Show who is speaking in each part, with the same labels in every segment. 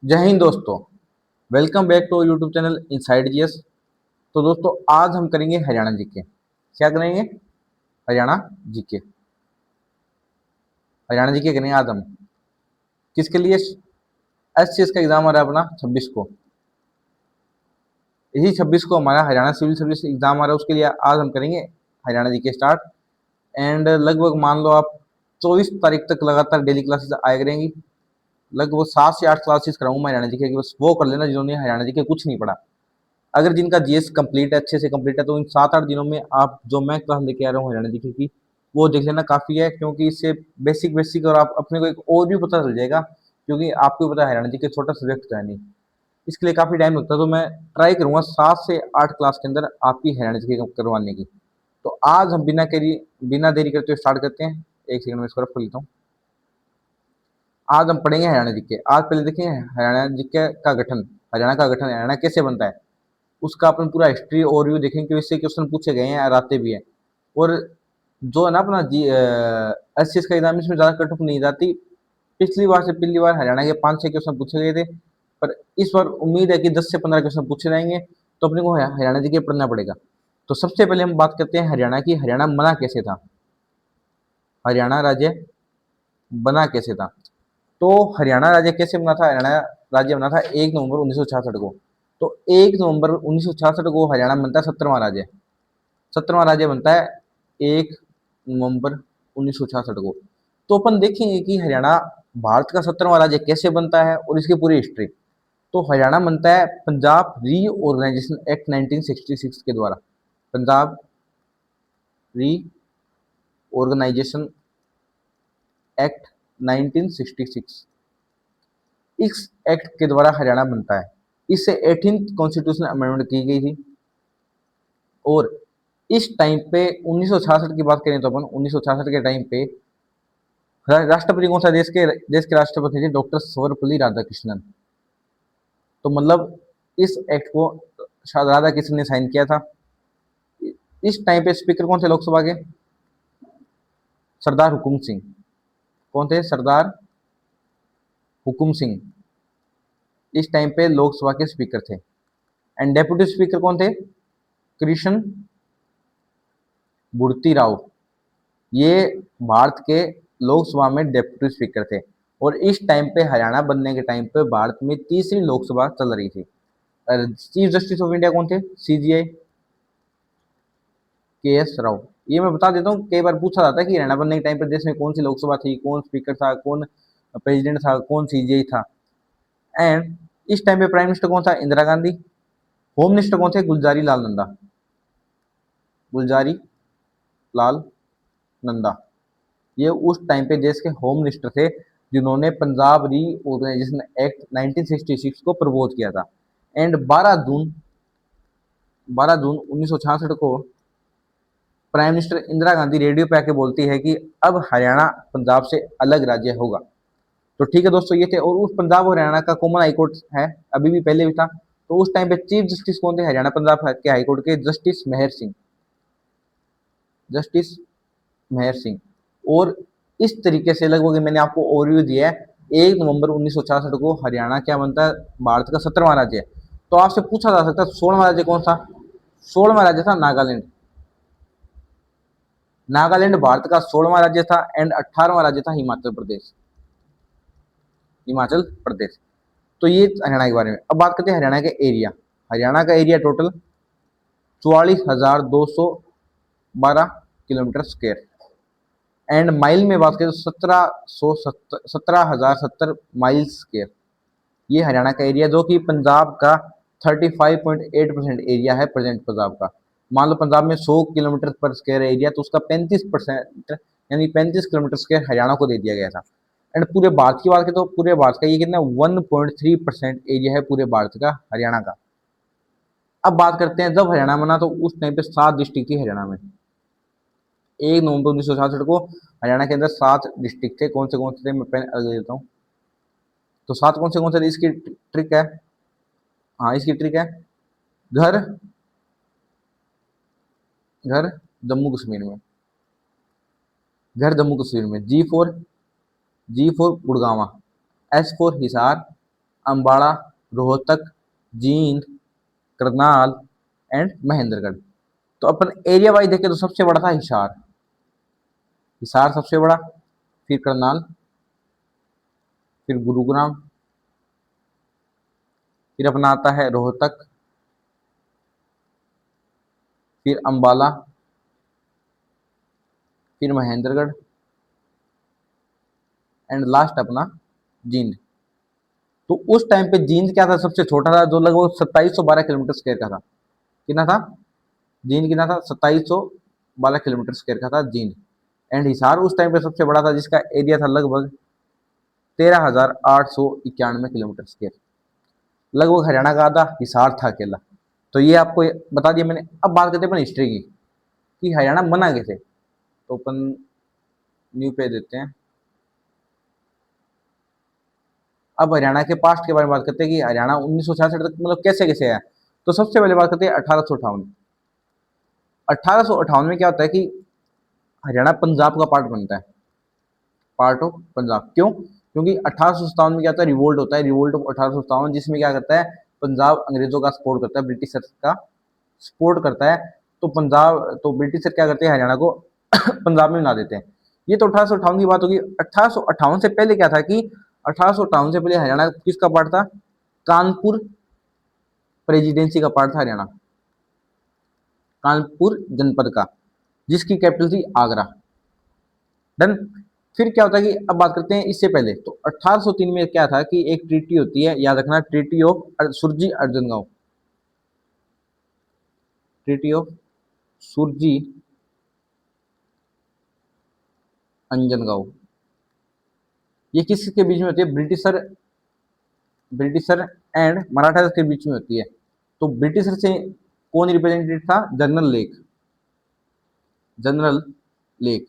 Speaker 1: जय हिंद दोस्तों। Welcome back to YouTube channel inside GS. तो दोस्तों आज हम करेंगे हरियाणा जीके। क्या करेंगे? हरियाणा जीके। हरियाणा जीके करेंगे आज हम। किसके लिए? एससीएस का एग्जाम आ रहा है अपना 26 को। इसी 26 को हमारा हरियाणा सिविल सर्विस एग्जाम आ रहा है, उसके लिए आज हम करेंगे हरियाणा जीके स्टार्ट। एंड लगभग मान लो आप 24 तारीख तक लगातार डेली क्लासेस आया करेंगी। लगभग 7 से 8 क्लासेस कराऊंगा मैं हरियाणा जीके की, बस वो कर लेना जिन्होंने हरियाणा जीके कुछ नहीं पढ़ा। अगर जिनका जीएस कंप्लीट है, अच्छे से कंप्लीट है, तो इन 7-8 दिनों में आप जो मैं क्लास लेके आ रहा हूँ हरियाणा जीके की, वो देख लेना काफ़ी है, क्योंकि इससे बेसिक बेसिक और आप अपने को एक और भी पता चल जाएगा, क्योंकि आपको पता है हरियाणा जीके छोटा सब्जेक्ट तो है नहीं, इसके लिए काफ़ी टाइम लगता है। तो मैं ट्राई करूंगा 7 से 8 क्लास के अंदर आपकी हरियाणा जीके करवाने की। तो आज हम बिना देरी करते हुए स्टार्ट करते हैं। एक सेकंड में इसको रख लेता हूँ। आज हम पढ़ेंगे हरियाणा जीके। आज पहले देखेंगे हरियाणा जीके का गठन। हरियाणा का गठन, हरियाणा कैसे बनता है, उसका अपन पूरा हिस्ट्री ओवरव्यू देखेंगे, क्योंकि इससे क्वेश्चन पूछे गए हैं और आते भी हैं। और जो है ना अपना जी एससीएस का एग्जाम, इसमें ज़्यादा कट ऑफ नहीं जाती। पिछली बार से पिछली बार हरियाणा के 5-6 क्वेश्चन पूछे गए थे, पर इस बार उम्मीद है कि 10 से 15 क्वेश्चन पूछे जाएंगे, तो अपने को हरियाणा जी के पढ़ना पड़ेगा। तो सबसे पहले हम बात करते हैं हरियाणा की। हरियाणा बना कैसे था? हरियाणा राज्य बना कैसे था? तो हरियाणा राज्य कैसे बना था? हरियाणा राज्य बना था 1 नवंबर 1966 को। तो 1 नवंबर 1966 को हरियाणा बनता है 17वां राज्य। 17वां राज्य बनता है 1 नवंबर 1966 को। तो अपन देखेंगे कि हरियाणा भारत का 17वां राज्य कैसे बनता है और इसकी पूरी हिस्ट्री। तो हरियाणा बनता है पंजाब रीऑर्गेनाइजेशन एक्ट 1966 के द्वारा। पंजाब रीऑर्गेनाइजेशन एक्ट 1966, इस एक्ट के द्वारा हरियाणा बनता है। इससे 18th कॉन्स्टिट्यूशन अमेंडमेंट की गई थी। और इस टाइम पे 1966 की बात करें तो अपन 1966 के टाइम पे राष्ट्रपति कौन सा? देश के राष्ट्रपति थे डॉक्टर सर्वपल्ली राधाकृष्णन। तो मतलब इस एक्ट को शायद राधा कृष्ण ने साइन किया था। इस टाइम पे स्पीकर कौन थे लोकसभा के? सरदार हुकुम सिंह। कौन थे? सरदार हुकुम सिंह इस टाइम पे लोकसभा के स्पीकर थे। एंड डेप्यूटी स्पीकर कौन थे? कृष्ण मूर्ति राव। ये भारत के लोकसभा में डेप्यूटी स्पीकर थे। और इस टाइम पे हरियाणा बनने के टाइम पे भारत में तीसरी लोकसभा चल रही थी। चीफ जस्टिस ऑफ इंडिया कौन थे? सीजीआई के एस राव। ये मैं बता देता हूँ, कई बार पूछा जाता है कि हरियाणा बनने के टाइम पर देश में कौन सी लोकसभा थी, कौन स्पीकर था, कौन प्रेसिडेंट था, कौन सीजीआई था। एंड इस टाइम पे प्राइम मिनिस्टर कौन था? इंदिरा गांधी। होम मिनिस्टर कौन थे? गुलजारी लाल नंदा। गुलजारी लाल नंदा, ये उस टाइम पे देश के होम मिनिस्टर थे, जिन्होंने पंजाब रीऑर्गेनाइजेशन एक्ट 1966 को प्रपोज किया था। एंड 12 जून 1966 को prime minister Indira Gandhi radio पे आके बोलती है कि अब हरियाणा पंजाब से अलग राज्य होगा। तो ठीक है दोस्तों, ये थे। और उस पंजाब और हरियाणा का कॉमन हाईकोर्ट है, अभी भी पहले भी था। तो उस टाइम पे चीफ जस्टिस कौन थे हरियाणा पंजाब के हाईकोर्ट के? जस्टिस मेहर सिंह। जस्टिस मेहर सिंह। और इस तरीके से लगभग मैंने आपको ओवरव्यू दिया है। 1 नवंबर 1966 को हरियाणा क्या बनता है? भारत का 17वां राज्य है। तो आपसे पूछा जा सकता है 16वां राज्य कौन था? 16वां राज्य था नागालैंड। नागालैंड भारत का 16वां राज्य था। एंड 18वां राज्य था हिमाचल प्रदेश। हिमाचल प्रदेश। तो ये हरियाणा के बारे में। अब बात करते हैं हरियाणा के एरिया। हरियाणा का area total 44,212 kilometre square. And mile में बात करें तो 17,070 माइल्स स्क्वायर। ये हरियाणा का एरिया, जो कि पंजाब का 35.8% एरिया है प्रेजेंट पंजाब का। मान लो पंजाब में 100 किलोमीटर पर स्क्वायर एरिया, तो उसका 35% यानी 35 किलोमीटर स्क्वायर हरियाणा को दे दिया गया था। एंड पूरे भारत की बात करें तो पूरे भारत का ये कितना 1.3% एरिया है पूरे भारत का हरियाणा का। अब बात करते हैं जब हरियाणा बना, तो उस टाइम पे 7 डिस्ट्रिक्ट थी हरियाणा में। 1 नवंबर 1966 को हरियाणा के अंदर 7 डिस्ट्रिक्ट थे। कौन से थे मैं पेन अलग देता हूँ। तो 7 कौन से थे? इसकी ट्रिक है। हाँ, इसकी ट्रिक है। घर घर जम्मू कश्मीर में। घर जम्मू कश्मीर में। G four Gurgaon. S four Hisar. Ambala, Rohtak, Jind, Karnal and Mahendragarh. तो अपन एरिया वाइज देखें तो सबसे बड़ा था हिसार, हिसार सबसे बड़ा, फिर करनाल, फिर गुरुग्राम, फिर अपना आता है रोहतक, फिर अम्बाला, फिर महेंद्रगढ़ एंड लास्ट अपना जींद। तो उस टाइम पे जींद क्या था, सबसे छोटा था, जो लगभग 2712 किलोमीटर स्क्वायर का था। कितना था जींद, कितना था 2712 किलोमीटर स्क्वायर का था जींद। एंड हिसार उस टाइम पे सबसे बड़ा था, जिसका एरिया था लगभग 13,891 किलोमीटर स्क्वायर। लगभग हरियाणा का आधा हिसार था अकेला। तो ये आपको बता दिया मैंने। अब बात करते हैं अपन हिस्ट्री की कि हरियाणा बना कैसे। तो अपन न्यू पे देते हैं। अब हरियाणा के पास्ट के बारे में बात करते हैं कि हरियाणा 1966 तक मतलब कैसे कैसे आया। तो सबसे पहले बात करते हैं 1858। 1858 में क्या होता है कि हरियाणा पंजाब का पार्ट बनता है, पार्ट ऑफ पंजाब। क्यों? क्योंकि 1857 में क्या होता है, रिवोल्ट होता है, रिवोल्ट ऑफ 1857, जिसमें क्या करता है, पंजाब अंग्रेजों का सपोर्ट करता है, ब्रिटिशर्स का सपोर्ट करता है। तो पंजाब, तो ब्रिटिशर क्या करते हैं, हरियाणा को पंजाब में मिला देते हैं। ये तो 1858 की बात होगी। 1858 से पहले क्या था कि 1858 से पहले हरियाणा किसका पार्ट था, कानपुर प्रेसिडेंसी का पार्ट था हरियाणा, कानपुर जनपद का, जिसकी कैपिटल थी आगरा। डन। फिर क्या होता है कि अब बात करते हैं इससे पहले। तो 1803 में क्या था कि एक ट्रीटी होती है, याद रखना, treaty of Surji Anjangaon, treaty of Surji Anjangaon. ये किसके बीच में होती है, ब्रिटिशर, ब्रिटिशर एंड मराठा के बीच में होती है। तो ब्रिटिशर से कौन रिप्रेजेंटेटिव था, general lake, general lake.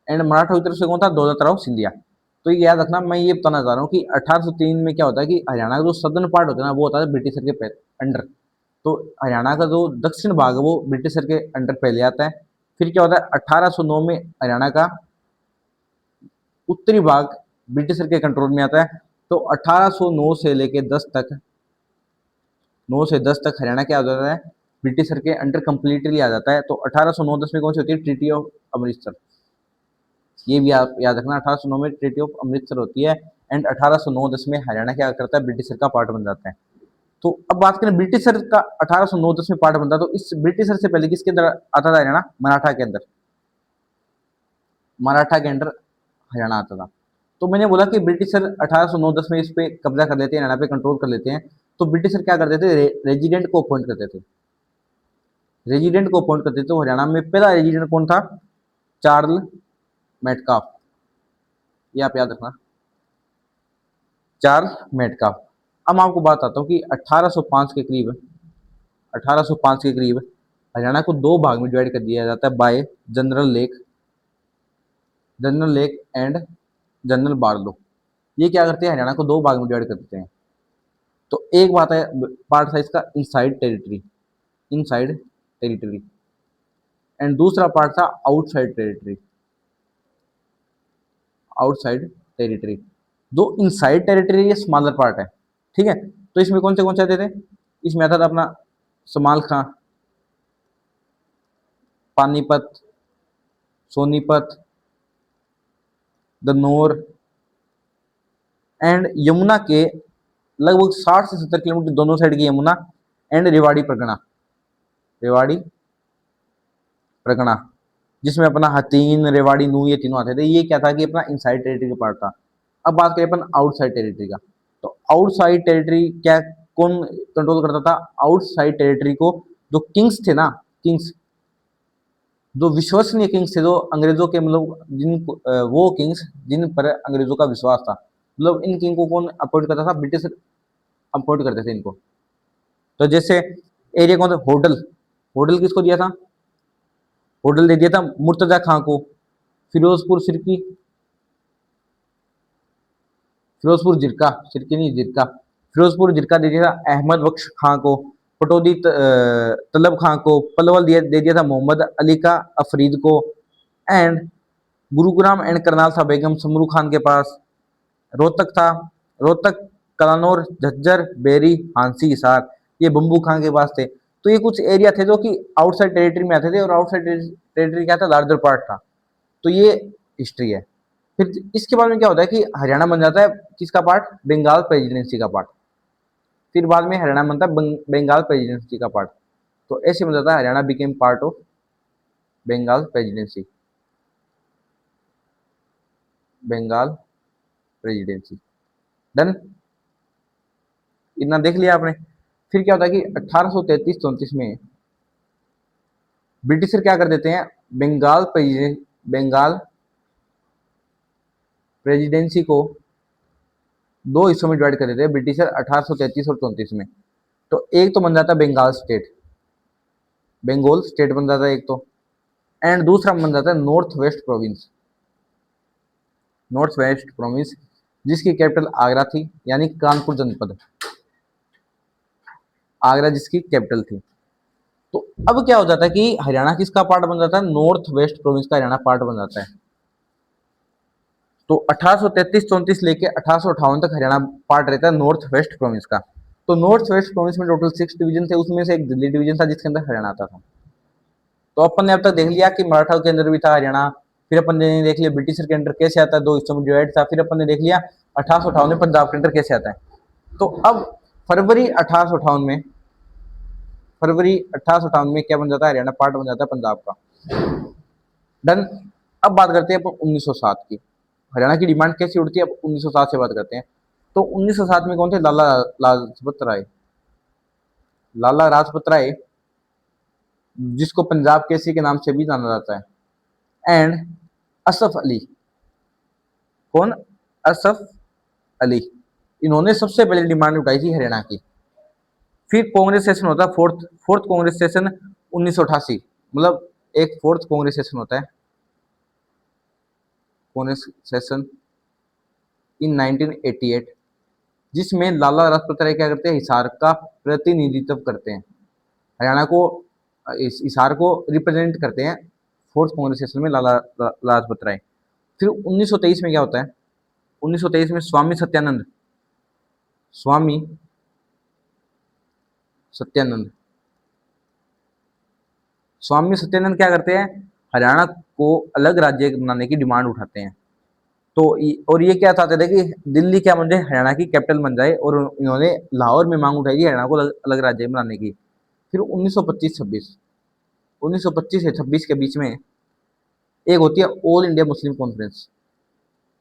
Speaker 1: And Maratha की तरफ से कौन था, दौलतराव सिंधिया। तो ये याद रखना, मैं ये बताना चाह रहा हूँ कि 1803 में क्या होता है कि हरियाणा का जो सदर्न पार्ट होता है ना, वो होता है ब्रिटिशर के अंडर। तो हरियाणा का जो दक्षिण भाग है वो ब्रिटिशर के अंडर पहले आता है। फिर क्या होता है, 1809 में हरियाणा का उत्तरी भाग ब्रिटिशर के कंट्रोल में आता है। तो 1809 से लेके 10 तक, 9 से 10 तक हरियाणा क्या हो जाता है, ब्रिटिशर के अंडर कंप्लीटली आ जाता है। तो 1809-10 में कौन सी होती है, ट्रीटी ऑफ अमृतसर। ये भी आप याद रखना, 1809 में ट्रीटी ऑफ अमृतसर होती है। एंड 1809-10 में हरियाणा क्या करता है, ब्रिटिशर का पार्ट बन जाता है। तो अब बात करें ब्रिटिशर का, 1809-10 में पार्ट बनता है। तो इस ब्रिटिशर से पहले किसके अंदर आता था हरियाणा, मराठा के अंदर, मराठा के अंडर हरियाणा आता था। तो मैंने बोला कि ब्रिटिशर 1809-10 में इस पे कब्जा कर लेते हैं, हरियाणा पे कंट्रोल कर लेते हैं। तो ब्रिटिशर क्या करते थे, रेजिडेंट को अपॉइंट करते थे, रेजिडेंट को अपॉइंट करते थे। तो हरियाणा में पहला रेजिडेंट कौन था, चार्ल मेटकाफ। ये आप याद रखना, चार्ल्स मेटकाफ। अब मैं आपको बात आता हूँ कि 1805 के करीब, 1805 के करीब हरियाणा को दो भाग में डिवाइड कर दिया जाता है bye general lake, general lake and general Barlow. ये क्या करते हैं, हरियाणा को दो भाग में डिवाइड कर देते हैं। तो एक बात है, पार्ट था इसका inside territory, inside territory, and दूसरा पार्ट था आउटसाइड टेरिटरी, आउटसाइड टेरिटरी। दो इनसाइड टेरिटरी ये स्मॉलर पार्ट है, ठीक है। तो इसमें कौन से आते थे, इसमें आता था अपना समाल खां, पानीपत, सोनीपत, दनौर एंड यमुना के लगभग 60 से 70 किलोमीटर दोनों साइड की यमुना, एंड रेवाड़ी परगना, रेवाड़ी परगना, जिसमें अपना हथीन, रेवाड़ी, नू, ये तीनों आते थे। ये क्या था कि अपना इनसाइड टेरिटरी का पार्ट था। अब बात करें अपन आउटसाइड टेरिटरी का। तो आउटसाइड टेरिटरी क्या, कौन कंट्रोल करता था आउटसाइड टेरिटरी को, जो किंग्स थे ना, किंग्स, जो विश्वसनीय किंग्स थे, जो अंग्रेजों के मतलब वो किंग्स जिन पर अंग्रेजों का विश्वास था, मतलब इन किंग को कौन अपॉइंट करता था, ब्रिटिश अपॉइंट करते थे इनको। तो जैसे एरिया कौन था, होडल, होडल किसको दिया था, होडल दे दिया था मुर्तजा खां को। फिरोजपुर सिरकी, फिरोजपुर जिरका, सिरकी नहीं जिरका, फिरोजपुर जिरका दे दिया था अहमद बख्श खां को। पटौदी तलब खां को। पलवल दे दिया था मोहम्मद अली का अफरीद को। एंड गुरुग्राम एंड करनाल था बेगम समरू खान के पास। रोहतक था, रोहतक कलानौर, झज्जर, बेरी, हांसी, हिसार, ये बम्बू खां के पास थे। तो ये कुछ एरिया थे जो कि आउटसाइड टेरिटरी में आते थे, और आउटसाइड टेरिटरी क्या था, लार्जर पार्ट था। तो ये हिस्ट्री है। फिर इसके बाद में क्या होता है कि हरियाणा बन जाता है किसका पार्ट, बंगाल प्रेसिडेंसी का पार्ट। फिर बाद में हरियाणा बनता है बंगाल प्रेसिडेंसी का पार्ट। तो ऐसे बन जाता है Haryana became part of Bengal presidency, Bengal presidency. Done, इतना देख लिया आपने। फिर क्या होता है कि 1833-34 में ब्रिटिशर क्या कर देते हैं, बंगाल प्रेसिडेंसी को दो हिस्सों में डिवाइड कर देते हैं ब्रिटिशर 1833 और 34 में। तो एक तो बन जाता है बंगाल स्टेट, बंगाल स्टेट बन जाता है एक तो, एंड दूसरा बन जाता है north west province, north west province, जिसकी कैपिटल आगरा थी, यानी कानपुर जनपद, आगरा जिसकी कैपिटल थी। तो अब क्या हो जाता है कि हरियाणा किसका पार्ट बन जाता है, नॉर्थ वेस्ट प्रोविंस का हरियाणा पार्ट बन जाता है। तो 1833-34 लेके 1858 तक हरियाणा पार्ट रहता है नॉर्थ वेस्ट प्रोविंस का। तो नॉर्थ वेस्ट प्रोविंस में टोटल 6 डिवीजन थे, उसमें से एक दिल्ली डिवीजन था जिसके अंदर हरियाणा आता था। तो अपन ने अब तक देख लिया कि मराठा के अंदर भी था हरियाणा। फिर अपन ने देख लिया ब्रिटिशर के अंदर कैसे आता है, दो हिस्सों में डिवाइड था। फिर अपन ने देख लिया 1858 में पंजाब के अंदर कैसे आता है। तो अब फरवरी 1858 में, फरवरी 1858 में क्या बन जाता है, हरियाणा पार्ट बन जाता है पंजाब का। डन। अब बात करते हैं अपन 1907 की, हरियाणा की डिमांड कैसी उठती है, अब 1907 से बात करते हैं। तो 1907 में कौन थे, लाला लाजपत राय, लाला लाजपत राय, जिसको पंजाब केसरी के नाम से भी जाना जाता है, एंड असफ अली। कौन, असफ अली, इन्होंने सबसे पहले डिमांड उठाई थी हरियाणा की। फिर कांग्रेस सेशन होता है, फोर्थ फोर्थ कांग्रेस सेशन 1988, मतलब एक फोर्थ कांग्रेस सेशन होता है, कांग्रेस सेशन इन 1988, जिसमें लाला लाजपत राय क्या करते हैं, हिसार का प्रतिनिधित्व करते हैं, हरियाणा को, इस हिसार को रिप्रेजेंट करते हैं फोर्थ कांग्रेस सेशन में लाला लाजपत राय। फिर 1923 में क्या होता है, 1923 में स्वामी सत्यानंद, स्वामी सत्यानंद, स्वामी सत्यानंद क्या करते हैं, हरियाणा को अलग राज्य बनाने की डिमांड उठाते हैं। तो और ये क्या चाहते थे कि दिल्ली क्या बन जाए, हरियाणा की कैपिटल बन जाए, और इन्होंने लाहौर में मांग उठाई थी हरियाणा को अलग, अलग राज्य बनाने की। फिर 1925-26, 1925 से 26 के बीच में एक होती है all India Muslim conference,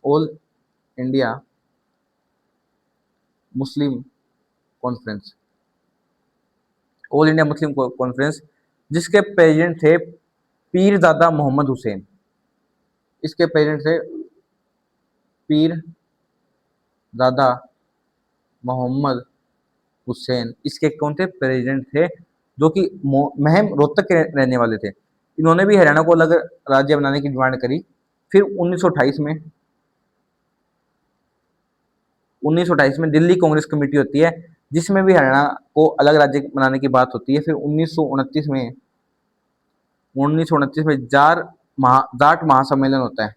Speaker 1: all India Muslim conference, all India Muslim conference, जिसके प्रेसिडेंट थे पीरजादा मोहम्मद हुसैन, इसके प्रेसिडेंट थे पीरजादा मोहम्मद हुसैन, इसके कौन थे, प्रेसिडेंट थे, जो कि महम रोहतक के रहने वाले थे। इन्होंने भी हरियाणा को अलग राज्य बनाने की डिमांड करी। फिर 1928 में, 1928 में दिल्ली कांग्रेस कमेटी होती है, जिसमें भी हरियाणा को अलग राज्य बनाने की बात होती है। फिर 1929 में, 1929 में जाट महासम्मेलन होता है,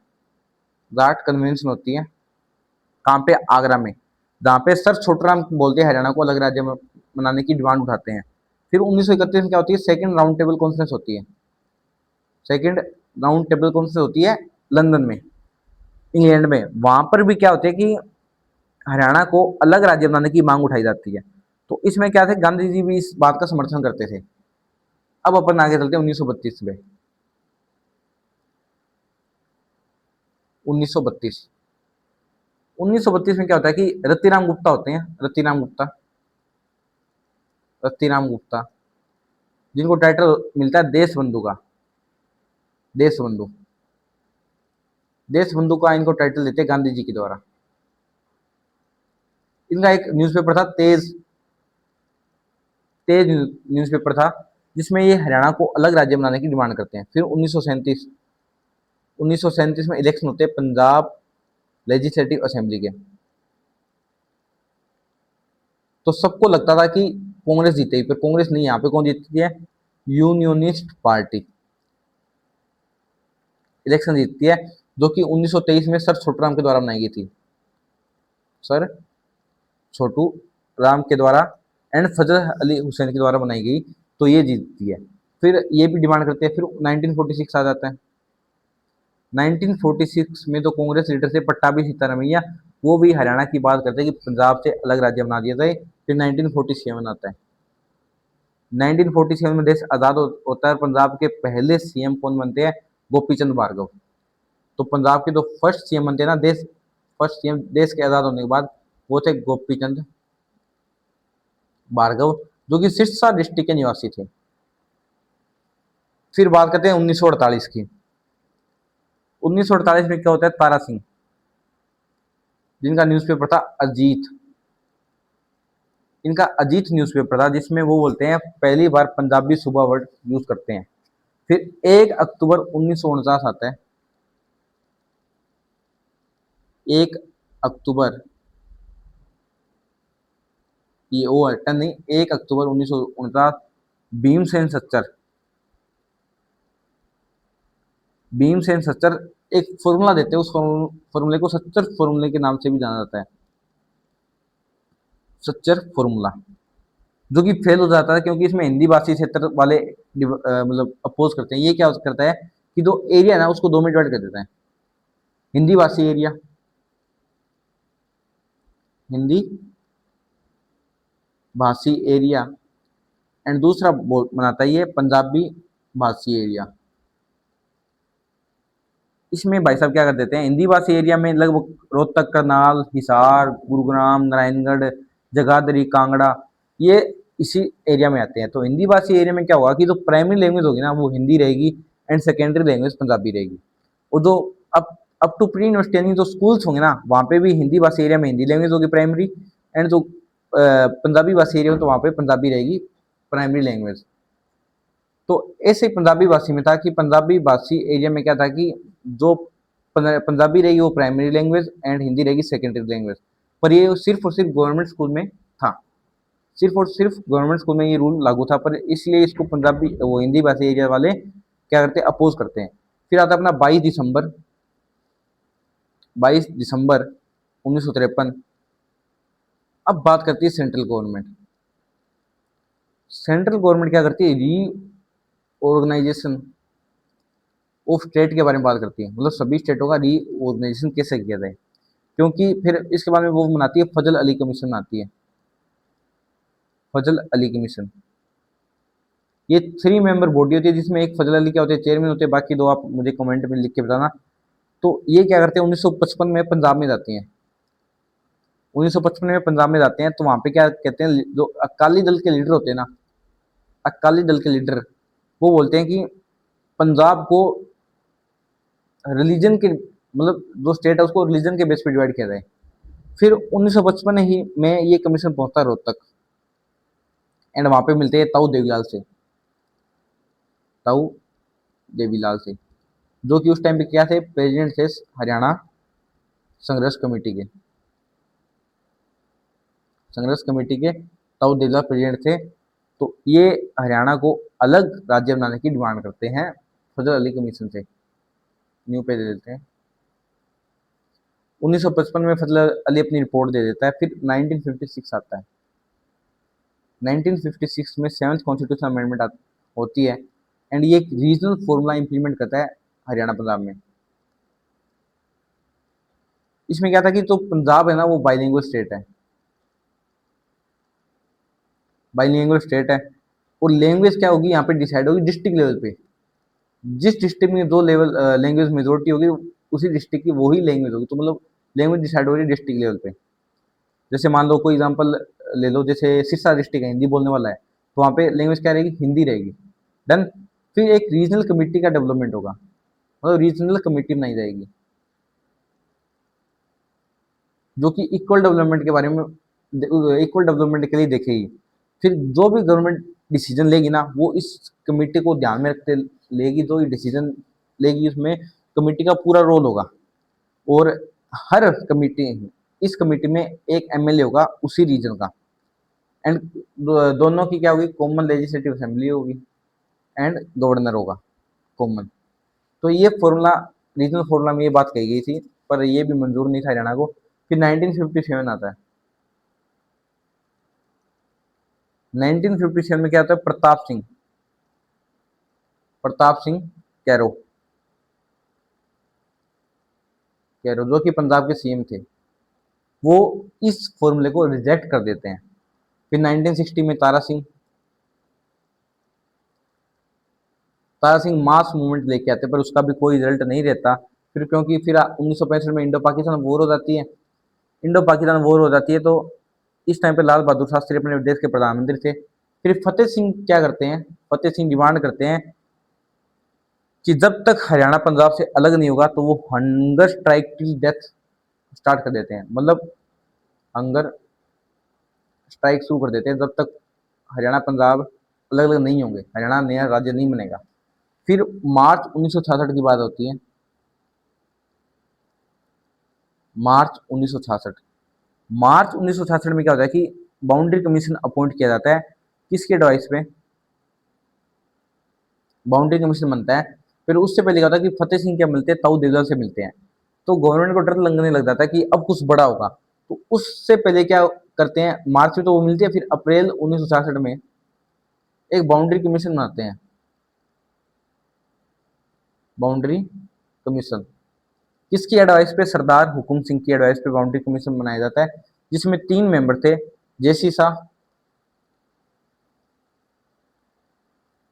Speaker 1: जाट कन्वेंशन होती है, कहाँ पे, आगरा में, जहाँ पे सर छोटूराम बोलते हैं हरियाणा को अलग राज्य में बनाने की डिमांड उठाते हैं। फिर 1931 में क्या होती है, सेकंड राउंड टेबल कॉन्फ्रेंस होती है, सेकंड राउंड टेबल कॉन्फ्रेंस होती है लंदन में, इंग्लैंड में। वहां पर भी क्या होता है कि हरियाणा को अलग राज्य बनाने की मांग उठाई जाती है। तो इसमें क्या थे, गांधी जी भी इस बात का समर्थन करते थे। अब अपन आगे चलते हैं 1932 में, 1932, 1932 में क्या होता है कि रतिराम गुप्ता होते हैं, रतिराम गुप्ता, रतिराम गुप्ता, जिनको टाइटल मिलता है देश बंधु का, देश बंधु, देश बंधु का इनको टाइटल देते हैं गांधी जी के द्वारा। इनका एक न्यूज़पेपर था, तेज, तेज न्यूज़पेपर था, जिसमें ये हरियाणा को अलग राज्य बनाने की डिमांड करते हैं। फिर 1937, 1937 में इलेक्शन होते हैं पंजाब लेजिस्लेटिव असेंबली के। तो सबको लगता था कि कांग्रेस जीतेगी, पर कांग्रेस नहीं, यहाँ पे कौन जीतती है, यूनियनिस्ट पार्टी इलेक्शन जीतती है, जो कि 1923 में सर छोटूराम के द्वारा बनाई गई थी, सर छोटू राम के द्वारा एंड फजल अली हुसैन के द्वारा बनाई गई, तो ये जीतती है। फिर ये भी डिमांड करते हैं, फिर 1946 आ जाता है। 1946 में तो कांग्रेस लीडर थे पट्टाभी सीतारमैया, वो भी हरियाणा की बात करते हैं कि पंजाब से अलग राज्य बना दिया जाए। फिर 1947 आता है। 1947 में देश आज़ाद होता है। पंजाब के पहले सीएम कौन बनते हैं? गोपी चंद भार्गव। तो पंजाब के जो फर्स्ट सीएम बनते हैं ना, फर्स्ट सीएम देश के आज़ाद होने के बाद, वो थे गोपी चंद भार्गव, जो कि सिरसा डिस्ट्रिक्ट के निवासी थे। फिर बात करते हैं 1948 की। 1948 में क्या होता है? तारा सिंह, जिनका न्यूज़पेपर था अजीत, इनका अजीत न्यूज़पेपर था, जिसमें वो बोलते हैं पहली बार पंजाबी सुबह वर्ड यूज करते हैं। फिर 1 अक्टूबर 1949 आता है। 1 अक्टूबर, ये ओ अटन नहीं, 1 अक्टूबर 1949, भीमसेन सच्चर, भीमसेन सच्चर एक फॉर्मूला देते हैं, उस फॉर्मूले को सच्चर फॉर्मूले के नाम से भी जाना जाता है। सच्चर फॉर्मूला, जो कि फेल हो जाता है क्योंकि इसमें हिंदी भाषी क्षेत्र वाले मतलब अपोज करते हैं। ये क्या करता है कि जो एरिया ना, उसको 2 में डिवाइड कर देता है। हिंदी भाषी एरिया, हिंदी भाषी एरिया, एंड दूसरा बनाता है ये पंजाबी भाषी एरिया। इसमें भाई साहब क्या कर देते हैं, हिंदी भाषी एरिया में लगभग रोहतक, करनाल, हिसार, गुरुग्राम, नारायणगढ़, जगाधरी, कांगड़ा, ये इसी एरिया में आते हैं। तो हिंदी भाषी एरिया में क्या होगा कि जो प्राइमरी लैंग्वेज होगी ना, वो हिंदी रहेगी, एंड सेकेंडरी लैंग्वेज पंजाबी रहेगी। और जो अप टू प्री यूनिवर्सिटी यानी जो स्कूल्स होंगे ना, वहाँ पे भी हिंदी भाषी एरिया में हिंदी लैंग्वेज होगी प्राइमरी, एंड जो पंजाबी भाषी एरिया हो तो वहाँ पे पंजाबी रहेगी प्राइमरी लैंग्वेज। तो ऐसे पंजाबी भाषी में था कि पंजाबी भाषी एरिया में क्या था कि जो पंजाबी रहेगी वो प्राइमरी लैंग्वेज, एंड हिंदी रहेगी सेकेंडरी लैंग्वेज। पर ये सिर्फ और सिर्फ गवर्नमेंट स्कूल में था, सिर्फ और सिर्फ गवर्नमेंट स्कूल में ये रूल लागू था। पर इसलिए इसको पंजाबी वो हिंदी भाषी एरिया वाले क्या करते हैं, अपोज करते हैं। फिर आता है अपना 22 दिसंबर, 1953। अब बात करती है सेंट्रल गवर्नमेंट। सेंट्रल गवर्नमेंट क्या करती है, री ऑर्गेनाइजेशन ऑफ स्टेट के बारे में बात करती है, मतलब सभी स्टेटों का री ऑर्गेनाइजेशन कैसे किया जाए। क्योंकि फिर इसके बाद में वो बनाती है फजल अली कमीशन आती है, फजल अली कमीशन। ये 3 मेंबर बॉडी होती है, जिसमें एक फजल अली क्या होते हैं, चेयरमैन होते हैं, बाकी 2 आप मुझे कमेंट में लिख के बताना। तो ये क्या करते हैं, 1955 में पंजाब में जाती हैं। 1955 में पंजाब में जाते हैं, तो वहां पे क्या कहते हैं, जो अकाली दल के लीडर होते हैं ना, अकाली दल के लीडर, वो बोलते हैं कि पंजाब को रिलीजन के, मतलब जो स्टेट है उसको रिलीजन के बेस पे डिवाइड किया जाए। फिर 1955 ही में ये कमीशन पहुंचता है रोहतक, एंड वहां पे मिलते हैं ताऊ देवीलाल से, ताऊ देवीलाल से, जो कि उस टाइम पे क्या थे, प्रेसिडेंट थे हरियाणा संघर्ष कमेटी के, संघर्ष कमेटी के ताऊ देवीलाल प्रेसिडेंट थे। तो ये हरियाणा को अलग राज्य बनाने की डिमांड करते हैं फजल अली कमीशन से। न्यू पे दे देते हैं। 1955 में फजल अली अपनी रिपोर्ट दे देता है। फिर 1956 आता है। 1956 में 7th कॉन्स्टिट्यूशन अमेंडमेंट होती है, एंड ये एक रीजनल फॉर्मूला इंप्लीमेंट करता है हरियाणा पंजाब में। इसमें क्या था कि तो पंजाब है ना, वो बाइलिंगुअल स्टेट है, बाइलिंगुअल स्टेट है, और लैंग्वेज क्या होगी यहाँ पे डिसाइड होगी डिस्ट्रिक्ट लेवल पे। जिस डिस्ट्रिक्ट में जो लेवल लैंग्वेज मेजोरिटी होगी, उसी डिस्ट्रिक्ट की वही लैंग्वेज होगी। तो मतलब लैंग्वेज डिसाइड हो रही है डिस्ट्रिक्ट लेवल पे। जैसे मान लो कोई एग्जांपल ले लो, जैसे सिरसा डिस्ट्रिक्ट है, हिंदी बोलने वाला है, तो वहाँ पे लैंग्वेज क्या रहेगी, हिंदी रहेगी। डन। फिर एक रीजनल कमेटी का डेवलपमेंट होगा, मतलब रीजनल कमेटी बनाई जाएगी, जो कि इक्वल डेवलपमेंट के बारे में, इक्वल डेवलपमेंट के लिए देखेगी। फिर जो भी गवर्नमेंट डिसीजन लेगी ना, वो इस कमेटी को ध्यान में रखते लेगी, जो डिसीजन लेगी उसमें कमेटी का पूरा रोल होगा। और हर कमेटी, इस कमेटी में एक एमएलए होगा उसी रीजन का, एंड दोनों की क्या होगी, कॉमन लेजिस्लेटिव असेंबली होगी, एंड गवर्नर होगा कॉमन। तो ये फॉर्मूला, रीजनल फॉर्मूला में ये बात कही गई थी, पर ये भी मंजूर नहीं था हरियाणा को। फिर 1957 आता है। 1957 में क्या होता है, प्रताप सिंह कैरो कैरो जो कि पंजाब के सीएम थे, वो इस फॉर्मूले को रिजेक्ट कर देते हैं। फिर 1960 में तारा सिंह मास मूवमेंट लेके आते, पर उसका भी कोई रिजल्ट नहीं रहता। फिर क्योंकि फिर 1965 में इंडो पाकिस्तान वॉर हो जाती है। इंडो पाकिस्तान वॉर हो जाती है तो इस टाइम पे लाल बहादुर शास्त्री अपने देश के प्रधानमंत्री थे। फिर फतेह सिंह क्या करते हैं, फतेह सिंह डिमांड करते हैं कि जब तक हरियाणा पंजाब से अलग नहीं होगा तो वो hunger strike till death start कर देते हैं। मतलब हंगर स्ट्राइक शुरू कर देते हैं जब तक हरियाणा पंजाब अलग अलग नहीं होंगे, हरियाणा नया राज्य नहीं बनेगा। फिर मार्च 1966 की बात होती है। मार्च 1966 मार्च 1966 में क्या होता है कि बाउंड्री कमीशन अपॉइंट किया जाता है। किसके एडवाइस पे बाउंड्री कमीशन बनता है। फिर उससे पहले क्या होता है कि फतेह सिंह क्या मिलते हैं, ताऊ देवदार से मिलते हैं। तो गवर्नमेंट को डर लगने लग जाता है कि अब कुछ बड़ा होगा। तो उससे पहले क्या करते हैं, मार्च में तो वो मिलती है, फिर अप्रैल 1966 में एक बाउंड्री कमीशन बनाते हैं। बाउंड्री कमीशन किसकी एडवाइस पे, सरदार हुकुम सिंह की एडवाइस पे बाउंड्री कमीशन बनाया जाता है, जिसमें 3 मेंबर थे, J C Shah,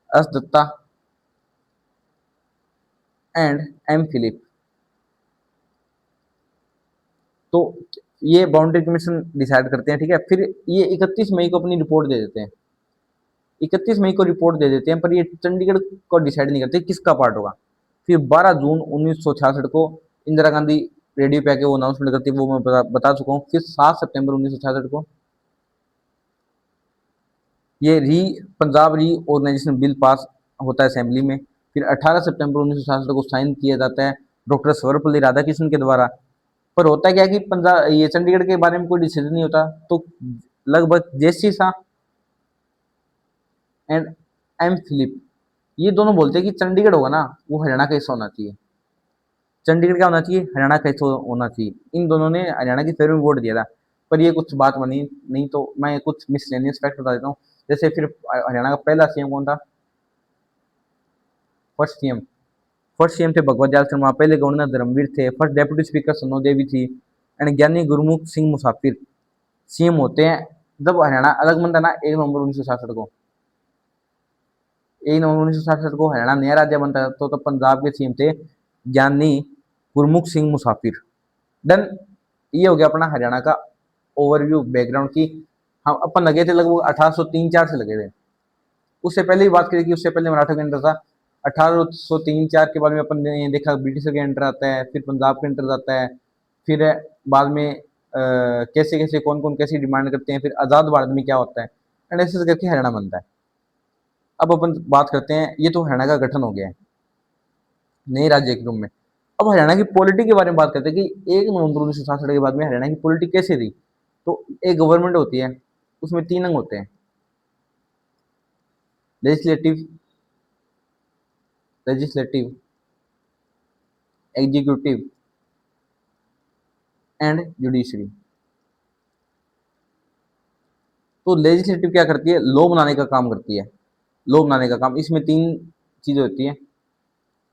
Speaker 1: S Dutta and M Philip. तो ये बाउंड्री कमीशन डिसाइड करते हैं, ठीक है। फिर ये 31 मई को अपनी रिपोर्ट दे देते हैं। 31 मई को रिपोर्ट दे देते हैं, पर ये चंडीगढ़ को डिसाइड नहीं करते किसका पार्ट होगा। फिर 12 जून 1966 को इंदिरा गांधी रेडियो पे आके वो अनाउंसमेंट करती है, वो मैं बता चुका हूँ। फिर 7 सितंबर 1966 को ये पंजाब री ऑर्गेनाइजेशन बिल पास होता है असेंबली में। फिर 18 सितंबर 1966 को साइन किया जाता है डॉक्टर सर्वपल्ली राधाकृष्णन के द्वारा। पर होता क्या है कि पंजाब ये चंडीगढ़ के बारे में कोई डिसीजन नहीं होता। तो लगभग जेसी शाह एंड एम फिलिप ये दोनों बोलते हैं कि चंडीगढ़ होगा ना वो हरियाणा का हिस्सा होना चाहिए। चंडीगढ़ क्या होना चाहिए, हरियाणा का हिस्सा होना चाहिए। इन दोनों ने हरियाणा की फेवर में वोट दिया था, पर ये कुछ बात बनी नहीं। तो मैं कुछ मिसलेनियस फैक्ट बता देता हूँ। जैसे फिर हरियाणा का पहला सीएम कौन था, फर्स्ट सीएम फर्स्ट सीएम थे भगवत दयाल शर्मा। पहले गवर्नर धर्मवीर थे। फर्स्ट डेप्यूटी स्पीकर सनो देवी थी। एंड ज्ञानी गुरमुख सिंह मुसाफिर सीएम होते हैं जब हरियाणा अलग बनता ना 1 नवंबर 1966 को। 1 नवंबर 1966 को हरियाणा नया राज्य बनता है। तो तब पंजाब के सीएम थे ज्ञानी गुरमुख सिंह मुसाफिर। डन। ये हो गया अपना हरियाणा का ओवरव्यू बैकग्राउंड की। हम अपन लगे थे लगभग 1803-4 से लगे थे। उससे पहले भी बात करें कि उससे पहले मराठा के अंडर था। 1803-4 के बाद में अपन ने देखा ब्रिटिशर के अंडर आता है, फिर पंजाब के अंडर आता है। फिर बाद में कैसे कैसे कौन कौन कैसी डिमांड करते हैं, फिर आज़ाद भारत में क्या होता है, एंड ऐसे करके हरियाणा बनता है। अब अपन बात करते हैं, ये तो हरियाणा का गठन हो गया है नए राज्य के रूप में। अब हरियाणा की पॉलिटी के बारे में बात करते हैं कि 1 नवंबर 1966 के बाद में हरियाणा की पॉलिटी कैसे थी। तो एक गवर्नमेंट होती है, उसमें 3 अंग होते हैं, legislative legislative executive and judiciary. तो लेजिस्लेटिव क्या करती है, लॉ बनाने का काम करती है। लॉ बनाने का काम, इसमें 3 चीजें होती है।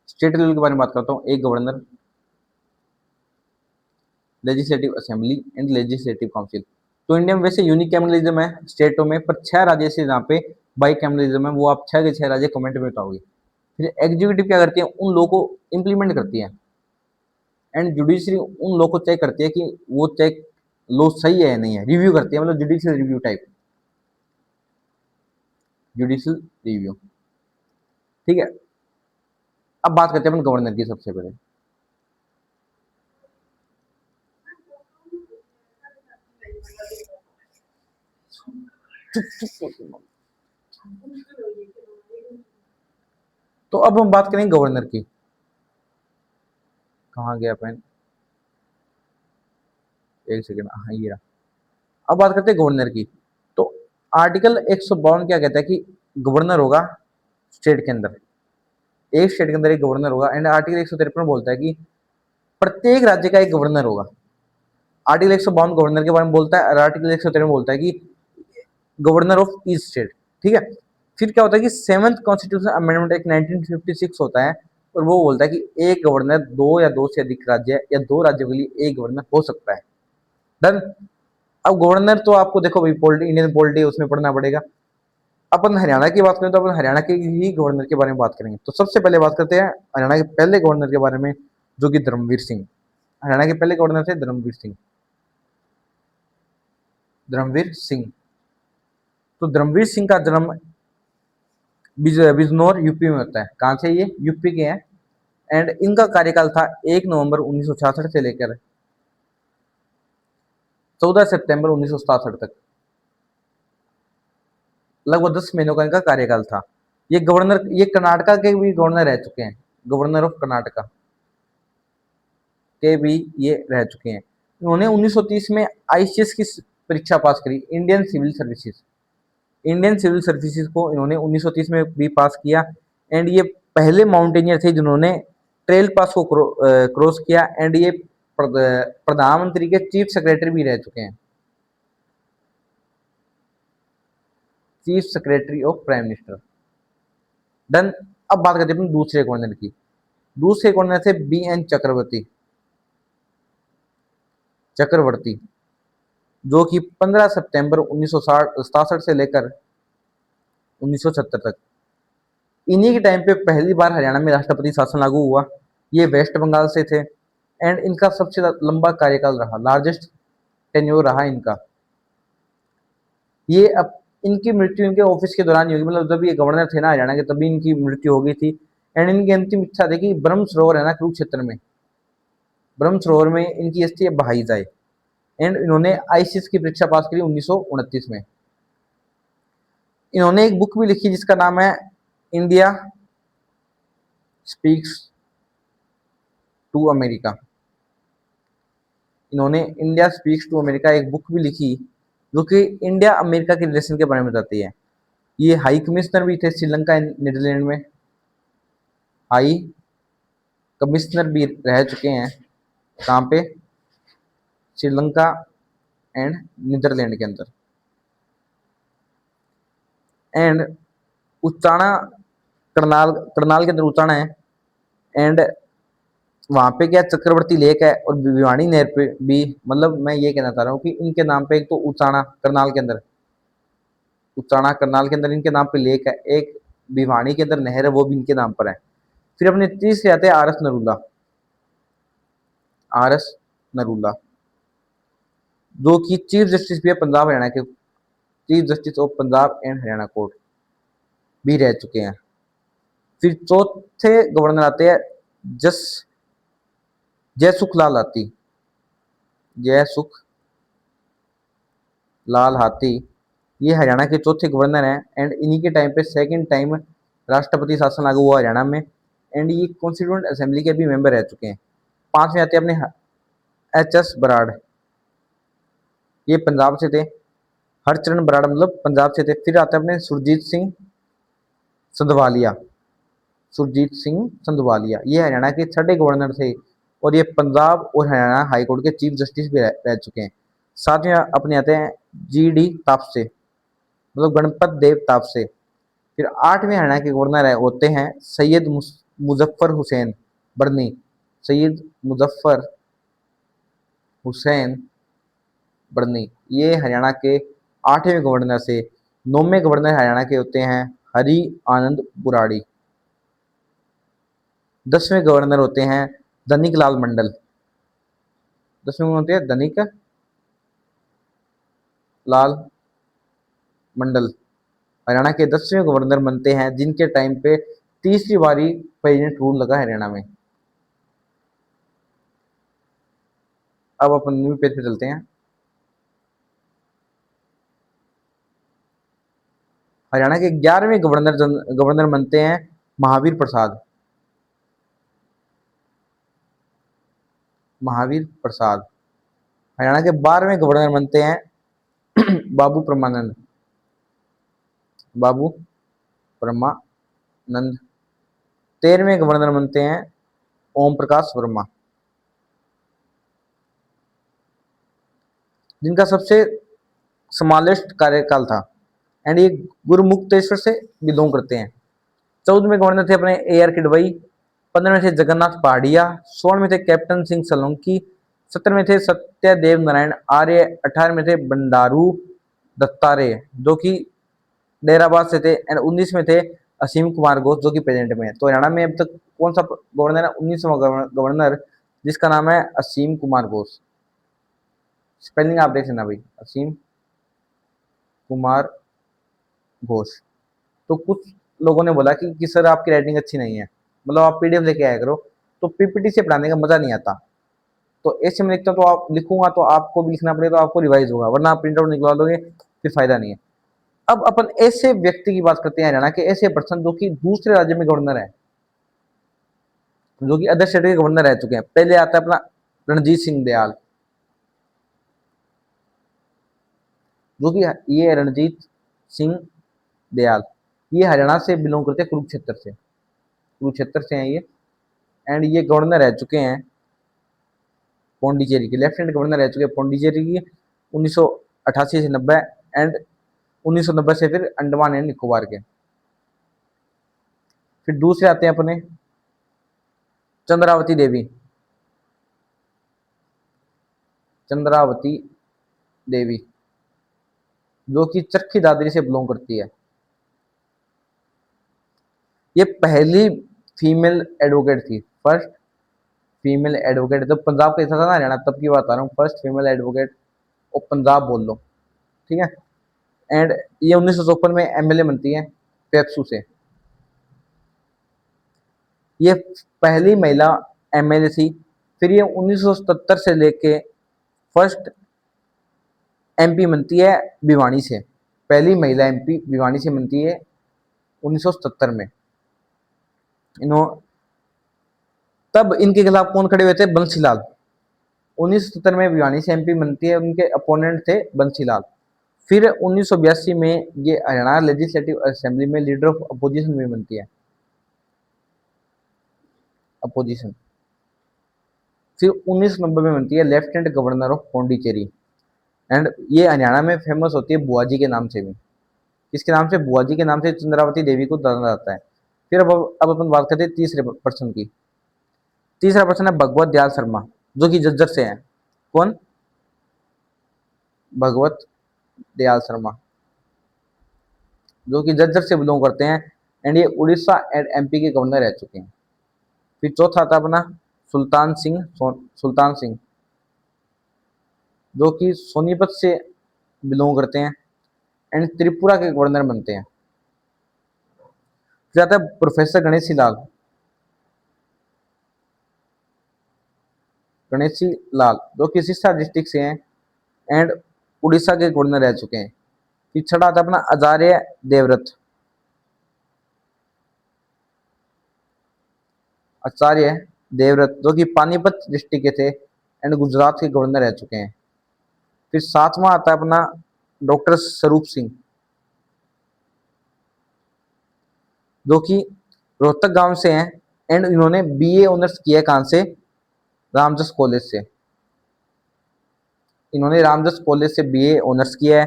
Speaker 1: स्टेट लेवल के बारे में बात करता हूँ, एक governor, legislative assembly and legislative council. तो इंडिया में वैसे यूनिक कैमरलिज्म है स्टेटों में, पर 6 राज्य से जहाँ पे बाई कैमरलिज्म है, वो आप 6 के 6 राज्य कमेंट में बताओगे। फिर एग्जीक्यूटिव क्या करती है, उन लोगों को इंप्लीमेंट करती है। एंड जुडिशरी उन लोगों को चेक करती है कि वो चेक लो सही है या नहीं है, रिव्यू करती है, मतलब judicial review type, judicial review. ठीक है। अब बात करते हैं अपन गवर्नर की सबसे पहले। तो अब हम बात करेंगे गवर्नर की। कहाँ गया पेन, एक सेकेंड, हाँ ये रहा। अब बात करते हैं गवर्नर की। तो आर्टिकल 152 क्या कहता है कि गवर्नर होगा स्टेट के अंदर, एक स्टेट के अंदर एक गवर्नर होगा। एंड आर्टिकल 153 बोलता है कि प्रत्येक राज्य का एक गवर्नर होगा। आर्टिकल 152 गवर्नर के बारे में बोलता है, और आर्टिकल 153 बोलता है कि गवर्नर ऑफ ईच स्टेट, ठीक है। फिर क्या होता है कि सेवंथ कॉन्स्टिट्यूशन अमेंडमेंट एक्ट 1956 होता है, और वो बोलता है कि एक गवर्नर दो या दो से अधिक राज्य या दो राज्यों के लिए एक गवर्नर हो सकता है। डन। अब गवर्नर तो आपको देखो भाई पॉलिटी, इंडियन पॉलिटी उसमें पढ़ना पड़ेगा। अपन हरियाणा की बात करें तो अपन हरियाणा के ही गवर्नर के बारे में बात करेंगे। तो सबसे पहले बात करते हैं हरियाणा के पहले गवर्नर के बारे में, जो कि धर्मवीर सिंह। हरियाणा के पहले गवर्नर थे धर्मवीर सिंह। धर्मवीर सिंह। तो धर्मवीर सिंह का जन्म बिजनौर यूपी में होता है। कहाँ से? ये यूपी के हैं। एंड इनका कार्यकाल था 1 नवंबर 1966 से लेकर 14 सितंबर 1967 तक। लगभग 10 महीनों का इनका कार्यकाल था। ये गवर्नर, ये कर्नाटका के भी गवर्नर रह चुके हैं। गवर्नर ऑफ कर्नाटका के भी ये रह चुके हैं। इन्होंने 1930 में आईसीएस की परीक्षा पास करी, Indian civil services. Indian civil services को इन्होंने 1930 में भी पास किया। एंड ये पहले माउंटेनियर थे जिन्होंने ट्रेल पास को क्रॉस किया। एंड ये प्रधानमंत्री के चीफ सेक्रेटरी भी रह चुके हैं, chief secretary of prime minister. Done. अब बात करते हैं दूसरे गवर्नर की। दूसरे गवर्नर थे बी एन चक्रवर्ती। चक्रवर्ती जो कि 15 सितंबर 1967 से लेकर 1970 तक। इन्हीं के टाइम पे पहली बार हरियाणा में राष्ट्रपति शासन लागू हुआ। ये वेस्ट बंगाल से थे। एंड इनका सबसे लंबा कार्यकाल रहा, लार्जेस्ट टेन्योर रहा इनका। ये अब इनकी मृत्यु इनके ऑफिस के दौरान ही होगी, मतलब जब ये गवर्नर थे ना हरियाणा के, तभी इनकी मृत्यु हो गई थी। एंड इनकी अंतिम इच्छा थी कि ब्रह्म सरोवर है ना कुरुक्षेत्र में, ब्रह्म सरोवर में इनकी अस्थि बहाई जाए। एंड इन्होंने आईसीएस की परीक्षा पास करी 1929 में। इन्होंने एक बुक भी लिखी जिसका नाम है इंडिया स्पीक्स टू अमेरिका। इन्होंने इंडिया स्पीक्स टू अमेरिका एक बुक भी लिखी, जो कि इंडिया अमेरिका के रिलेशन के बारे में बताती है। ये हाई कमिश्नर भी थे श्रीलंका नीदरलैंड में, हाई कमिश्नर भी रह चुके हैं। कहाँ पे? श्रीलंका एंड नीदरलैंड के अंदर। एंड उच्चाणा, करनाल, करनाल के अंदर उच्चाणा है। एंड वहां पे क्या चक्रवर्ती लेक है, और भिवानी नहर पे भी, मतलब मैं ये कहना चाह रहा हूँ कि इनके नाम पे एक तो उच्चाणा करनाल के अंदर, उच्चाणा करनाल के अंदर इनके नाम पे लेक है, एक भिवानी के अंदर नहर है, वो भी इनके नाम पर है। फिर अपने तीसरे आते हैं are S Narula. Are S Narula जो कि चीफ जस्टिस भी है पंजाब हरियाणा के, chief justice of Punjab and Haryana court भी रह चुके हैं। फिर चौथे गवर्नर आते हैं जस जयसुख लाल हाथी। जयसुख लाल हाथी ये हरियाणा के चौथे गवर्नर हैं। एंड इन्हीं के टाइम पे सेकंड टाइम राष्ट्रपति शासन लागू हुआ हरियाणा में। एंड ये कॉन्स्टिट्यूंट असेंबली के भी मेंबर रह चुके हैं। पांचवें आते हैं अपने एच एस बराड़। ये पंजाब से थे। हरचरण बराड़ मतलब पंजाब से थे। फिर आते हैं अपने सुरजीत सिंह संधवालिया। सुरजीत सिंह संधवालिया ये हरियाणा के छठे गवर्नर थे, और ये पंजाब और हरियाणा हाईकोर्ट के चीफ जस्टिस भी रह चुके हैं। सातवें अपने आते हैं जी डी तापसे, मतलब गणपत देव तापसे। फिर आठवें हरियाणा के गवर्नर होते हैं सैयद मुजफ्फर हुसैन बर्नी। सैयद मुजफ्फर हुसैन बर्नी ये हरियाणा के आठवें गवर्नर से। नौवें गवर्नर हरियाणा के होते हैं हरि आनंद बुराड़ी। 10वें गवर्नर होते हैं धनिक लाल मंडल। 10वें होते हैं धनिक लाल मंडल। हरियाणा के 10वें गवर्नर बनते हैं, जिनके टाइम पे तीसरी बारी प्रेसिडेंट रूल लगा हरियाणा में। अब अपन न्यू पेज पे चलते हैं। हरियाणा के 11वें गवर्नर बनते हैं महावीर प्रसाद। महावीर प्रसाद। हरियाणा के 12वें गवर्नर बनते हैं बाबू परमानंद। बाबू परमानंद। 13वें गवर्नर बनते हैं ओम प्रकाश वर्मा, जिनका सबसे समालिस्ट कार्यकाल था। एंड ये गुरुमुक्तेश्वर से बिलोंग करते हैं। 14 में गवर्नर थे अपने ए आर किडवई, 15 में थे जगन्नाथ पहाड़िया, 16 में थे कैप्टन सिंह सोलंकी, 17 में थे सत्यदेव नारायण आर्य, 18 में थे बंडारू दत्तात्रेय जो कि देहराबाद से थे, एंड 19 में थे असीम कुमार घोष जो कि प्रेजेंट में है। तो हरियाणा में अब तक कौन सा गवर्नर है? 19वां गवर्नर जिसका नाम है असीम कुमार घोष। स्पेलिंग आप देख लेना भाई, असीम कुमार घोष। तो कुछ लोगों ने बोला कि सर आपकी राइटिंग अच्छी नहीं है, मतलब आप पीडीएफ लेके आया करो, तो पीपीटी से पढ़ाने का मजा नहीं आता। तो ऐसे में लिखता तो आप लिखूंगा तो आपको भी लिखना पड़ेगा, तो आपको रिवाइज होगा, वरना आप प्रिंट आउट निकलवा लोगे फिर फायदा नहीं है। अब अपन ऐसे व्यक्ति की बात करते हैं हरियाणा के, ऐसे पर्सन जो कि दूसरे राज्य में गवर्नर है, जो कि अदर स्टेट के गवर्नर रह चुके हैं। पहले आता है अपना रणजीत सिंह दयाल, जो कि ये रणजीत सिंह दयाल ये हरियाणा से बिलोंग करते हैं, कुरुक्षेत्र से हैं ये, एंड ये गवर्नर रह चुके हैं पौंडीचेरी के, लेफ्टिनेंट गवर्नर रह चुके हैं पौंडीचेरी की 1988 से 90, एंड 1990 से फिर अंडमान एंड निकोबार के। फिर दूसरे आते हैं अपने चंद्रावती देवी, चंद्रावती देवी जो कि चरखी दादरी से बिलोंग करती है। ये पहली फीमेल एडवोकेट थी, फर्स्ट फीमेल एडवोकेट। जब पंजाब का हिस्सा था ना हरियाणा, तब की बात आ रहा हूँ, फर्स्ट फीमेल एडवोकेट और पंजाब बोल लो, ठीक है। एंड ये 1954 में एमएलए बनती है पेप्सू से। ये पहली महिला एमएलए थी। फिर ये 1977 से लेके फर्स्ट एमपी बनती है भिवानी से, पहली महिला एमपी भिवानी से बनती है 1977 में। इन्हों तब इनके खिलाफ कौन खड़े हुए थे? बंसीलाल। 1977 में भिवानी से एमपी बनती है, उनके अपोनेंट थे बंसीलाल। फिर 1982 में ये हरियाणा लेजिस्लेटिव असेंबली में लीडर ऑफ अपोजिशन में बनती है, अपोजिशन। फिर 1990 में बनती है lieutenant governor of Pondicherry, and ये हरियाणा में फेमस होती है बुआजी के नाम से भी। किसके नाम से? बुआजी के नाम से चंद्रावती देवी को जाना जाता है। फिर अब अपन बात करते हैं तीसरे पर्सन की। तीसरा पर्सन है भगवत दयाल शर्मा, जो कि जज्जर से हैं। कौन? भगवत दयाल शर्मा, जो कि जज्जर से बिलोंग करते हैं, एंड ये उड़ीसा एंड एमपी के गवर्नर रह चुके हैं। फिर चौथा आता अपना सुल्तान सिंह, जो कि सोनीपत से बिलोंग करते हैं, एंड त्रिपुरा के गवर्नर बनते हैं। फिर आता है प्रोफेसर गणेशी लाल, जो कि सिरसा डिस्ट्रिक्ट से हैं, एंड उड़ीसा के गवर्नर रह चुके हैं। फिर छठा आता है अपना आचार्य देवव्रत, जो कि पानीपत डिस्ट्रिक्ट के थे, एंड गुजरात के गवर्नर रह चुके हैं। फिर सातवां आता है अपना डॉक्टर स्वरूप सिंह, जो कि रोहतक गांव से हैं, एंड इन्होंने बीए ऑनर्स किया है कहां से? रामजस कॉलेज से। इन्होंने रामजस कॉलेज से बीए ऑनर्स किया है।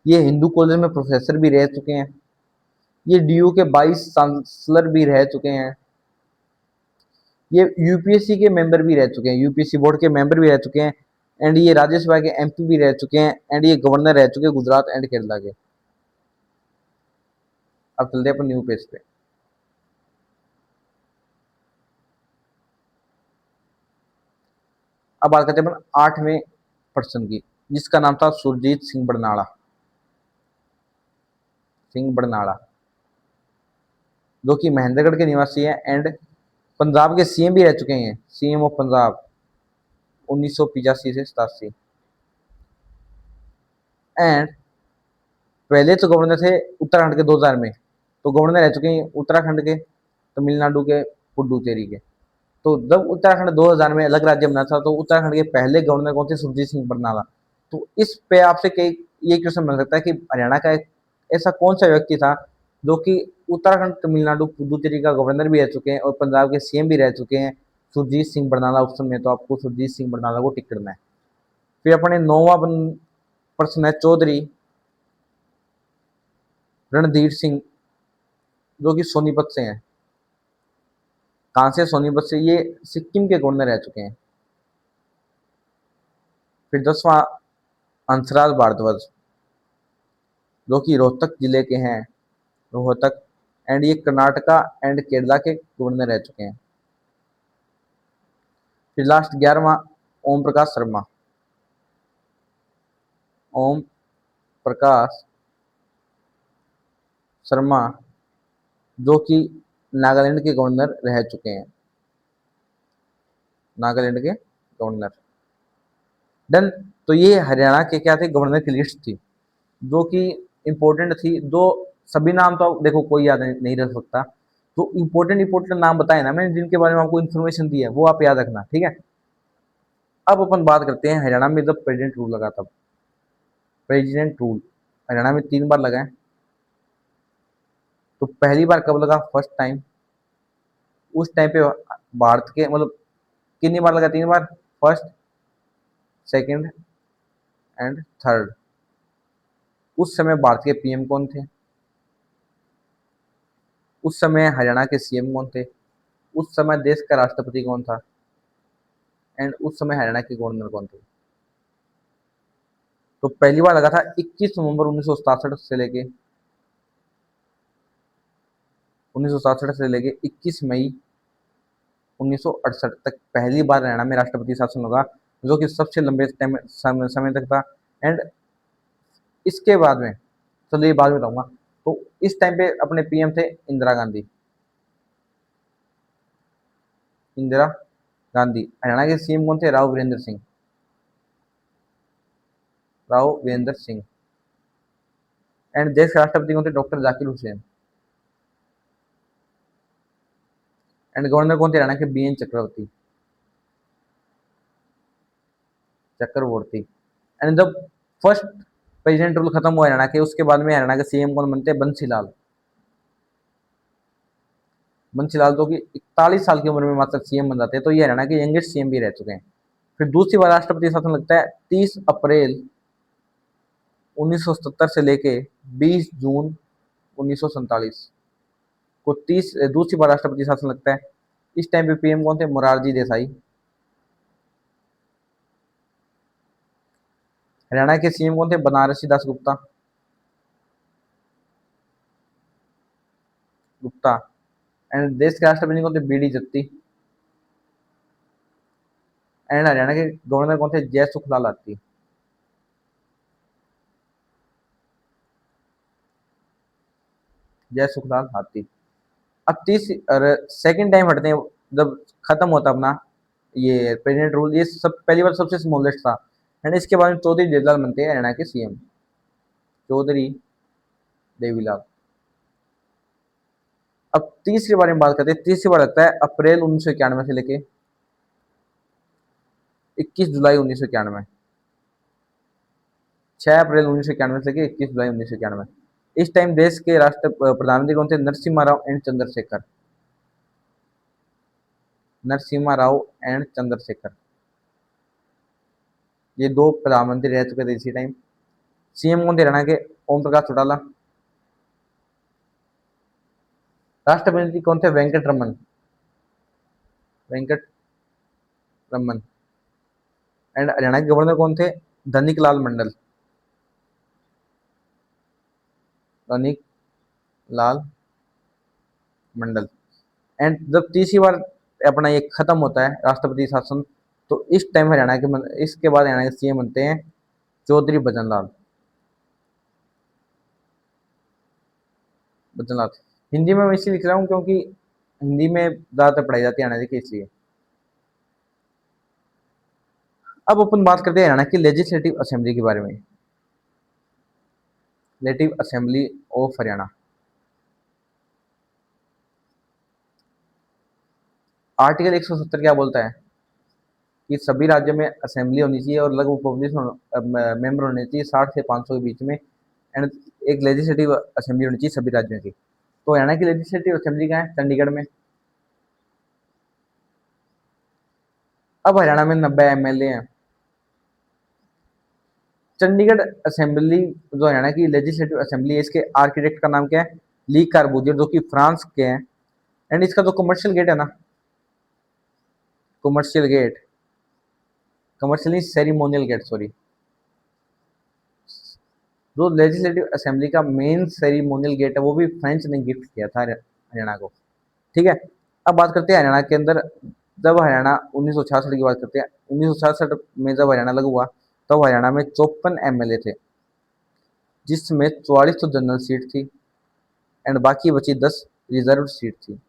Speaker 1: ये हिंदू कॉलेज में प्रोफेसर भी रह चुके हैं। ये डीयू के 22 चांसलर भी रह चुके हैं। ये यूपीएससी के मेंबर भी रह चुके हैं, यूपीएससी बोर्ड के मेंबर भी रह चुके हैं, एंड ये राज्यसभा के एमपी भी रह चुके हैं, एंड ये गवर्नर रह चुके हैं गुजरात एंड केरला के। अब चलते हैं अपन न्यू पेज पे। अब बात करते हैं अपन 8वें पर्सन की, जिसका नाम था सुरजीत सिंह बरनाला, जो कि महेंद्रगढ़ के निवासी है, एंड पंजाब के सीएम भी रह चुके हैं, सीएम ऑफ पंजाब 1985 से 87। एंड पहले तो गवर्नर थे उत्तराखंड के 2000 में, तो गवर्नर रह चुके हैं उत्तराखंड के, तमिलनाडु के, पुडुचेरी के। तो जब उत्तराखंड 2000 में अलग राज्य बना था, तो उत्तराखंड के पहले गवर्नर कौन थे? सुरजीत सिंह बरनाला। तो इस पे आपसे कई ये क्वेश्चन बन सकता है कि हरियाणा का एक ऐसा कौन सा व्यक्ति था जो कि उत्तराखंड, तमिलनाडु, पुडुचेरी का गवर्नर भी रह चुके हैं और पंजाब के सीएम भी रह चुके हैं, सुरजीत सिंह बरनाला उस समय। तो आपको सुरजीत सिंह बरनाला को टिक करना है। फिर अपने 9वां पर्सन है चौधरी रणधीर सिंह, जो कि सोनीपत से हैं। कहाँ से? सोनीपत से। ये सिक्किम के गवर्नर रह चुके हैं। फिर 10वां, हंसराज भारद्वाज, जो कि रोहतक जिले के हैं, रोहतक। एंड ये कर्नाटका एंड केरला के गवर्नर रह चुके हैं। फिर लास्ट 11वां, ओम प्रकाश शर्मा, ओम प्रकाश शर्मा, जो कि नागालैंड के गवर्नर रह चुके हैं, नागालैंड के गवर्नर। डन। तो ये हरियाणा के क्या थे? गवर्नर की लिस्ट थी, जो कि इंपॉर्टेंट थी। जो सभी नाम तो देखो कोई याद नहीं रख सकता, तो इंपॉर्टेंट इंपॉर्टेंट नाम बताए ना मैंने, जिनके बारे में आपको इन्फॉर्मेशन दी है, वो आप याद रखना, ठीक है। अब अपन बात करते हैं हरियाणा में जब प्रेसिडेंट रूल लगा तब। प्रेसिडेंट रूल हरियाणा में 3 बार लगा है। तो पहली बार कब लगा? First time. उस टाइम पे भारत के मतलब कितनी बार लगा? 3 बार। First, second and third. उस समय भारत के पीएम कौन थे? उस समय हरियाणा के सीएम कौन थे? उस समय देश का राष्ट्रपति कौन था? एंड उस समय हरियाणा के गवर्नर कौन थे? तो पहली बार लगा था 21 नवंबर 1967 से लेके 21 मई 1968 तक पहली बार हरियाणा में राष्ट्रपति शासन होगा, जो कि सबसे लंबे समय तक था। एंड इसके बाद में, चलो ये बाद में बताऊंगा। तो इस टाइम पे अपने पीएम थे इंदिरा गांधी। इंदिरा गांधी। हरियाणा के सीएम कौन थे? राव वीरेंद्र सिंह। राव वीरेंद्र सिंह। एंड देश के राष्ट्रपति कौन थे? Doctor Zakir Hussain. And governor कौन थे हरियाणा के? बीएन चक्रवर्ती। चक्रवर्ती। एंड जब फर्स्ट प्रेसिडेंट रूल खत्म हुआ हरियाणा के, उसके बाद में हरियाणा के सीएम कौन बनते? बंसीलाल। बंसीलाल, जो कि 41 साल की उम्र में मात्र सीएम बन जाते हैं, तो ये हरियाणा के यंगेस्ट सीएम भी रह चुके हैं। फिर दूसरी बार राष्ट्रपति शासन लगता है 30 अप्रैल 1977 से लेके 20 जून 1947 को 30 दूसरी बार राष्ट्रपति शासन लगता है। इस टाइम पे पीएम कौन थे? मोरारजी देसाई। हरियाणा के सीएम कौन थे? बनारसी दास गुप्ता। गुप्ता। एंड देश के राष्ट्रपति कौन थे? BD Jatti. एंड हरियाणा के गवर्नर कौन थे? जय सुखलाल आती। जय सुखलाल हाथी। अब तीस और सेकंड टाइम हटते हैं, जब खत्म होता अपना ये प्रेसिडेंट रूल, ये सब पहली बार सबसे स्मॉलेस्ट था। एंड इसके बाद में चौधरी देवीलाल बनते हैं हरियाणा के सीएम। चौधरी देवीलाल। अब तीसरी बार में बात करते हैं। तीसरी बार लगता है अप्रैल 1991 से लेके 21 जुलाई 1991। 6 अप्रैल 1991 से लेके 21 जुलाई 1991। इस टाइम देश के राष्ट्र प्रधानमंत्री कौन थे? नरसिम्हा राव एंड चंद्रशेखर। नरसिम्हा राव एंड चंद्रशेखर, ये दो प्रधानमंत्री रह चुके थे इसी टाइम। सीएम कौन थे हरियाणा के? ओम प्रकाश चौटाला। राष्ट्रपति कौन थे? वेंकट रमन। वेंकट रमन। एंड हरियाणा के गवर्नर कौन थे? धनिक लाल मंडल। धनिक लाल मंडल। एंड जब तीसरी बार अपना ये खत्म होता है राष्ट्रपति शासन, तो इस टाइम हरियाणा के इसके बाद हरियाणा के सीएम बनते हैं चौधरी भजनलाल। भजनलाल। हिंदी में मैं इसलिए लिख रहा हूँ क्योंकि हिंदी में ज्यादातर पढ़ाई जाती है हरियाणा की, इसलिए। अब अपन बात करते हैं हरियाणा की लेजिस्लेटिव असेंबली के बारे में। Legislative assembly of Haryana. Article 170 क्या बोलता है? कि सभी राज्यों में असेंबली होनी चाहिए और लगभग पॉपुलेशन मेंबर होने चाहिए 60 से 500 के बीच में। एंड एक लेजिस्लेटिव असेंबली होनी चाहिए सभी राज्यों की। तो हरियाणा की लेजिस्लेटिव असेंबली कहाँ है? चंडीगढ़ में। अब हरियाणा में 90 एमएलए हैं। चंडीगढ़ असेंबली जो हरियाणा की लेजिस्लेटिव असेंबली है, इसके आर्किटेक्ट का नाम क्या है? ली कार्बूजियर, जो कि फ्रांस के हैं। एंड इसका जो कमर्शियल गेट है ना, commercial gate, commercial ceremonial gate sorry, जो लेजिस्लेटिव असेंबली का मेन सेरिमोनियल गेट है वो भी फ्रेंच ने गिफ्ट किया था हरियाणा को। ठीक है, अब बात करते हैं हरियाणा के अंदर, जब हरियाणा 1966 की बात करते हैं, 1966 में जब हरियाणा अलग हुआ तब हरियाणा में 54 एमएलए थे, जिसमें 44 तो जनरल सीट थी एंड बाकी बची 10 रिजर्व सीट थी।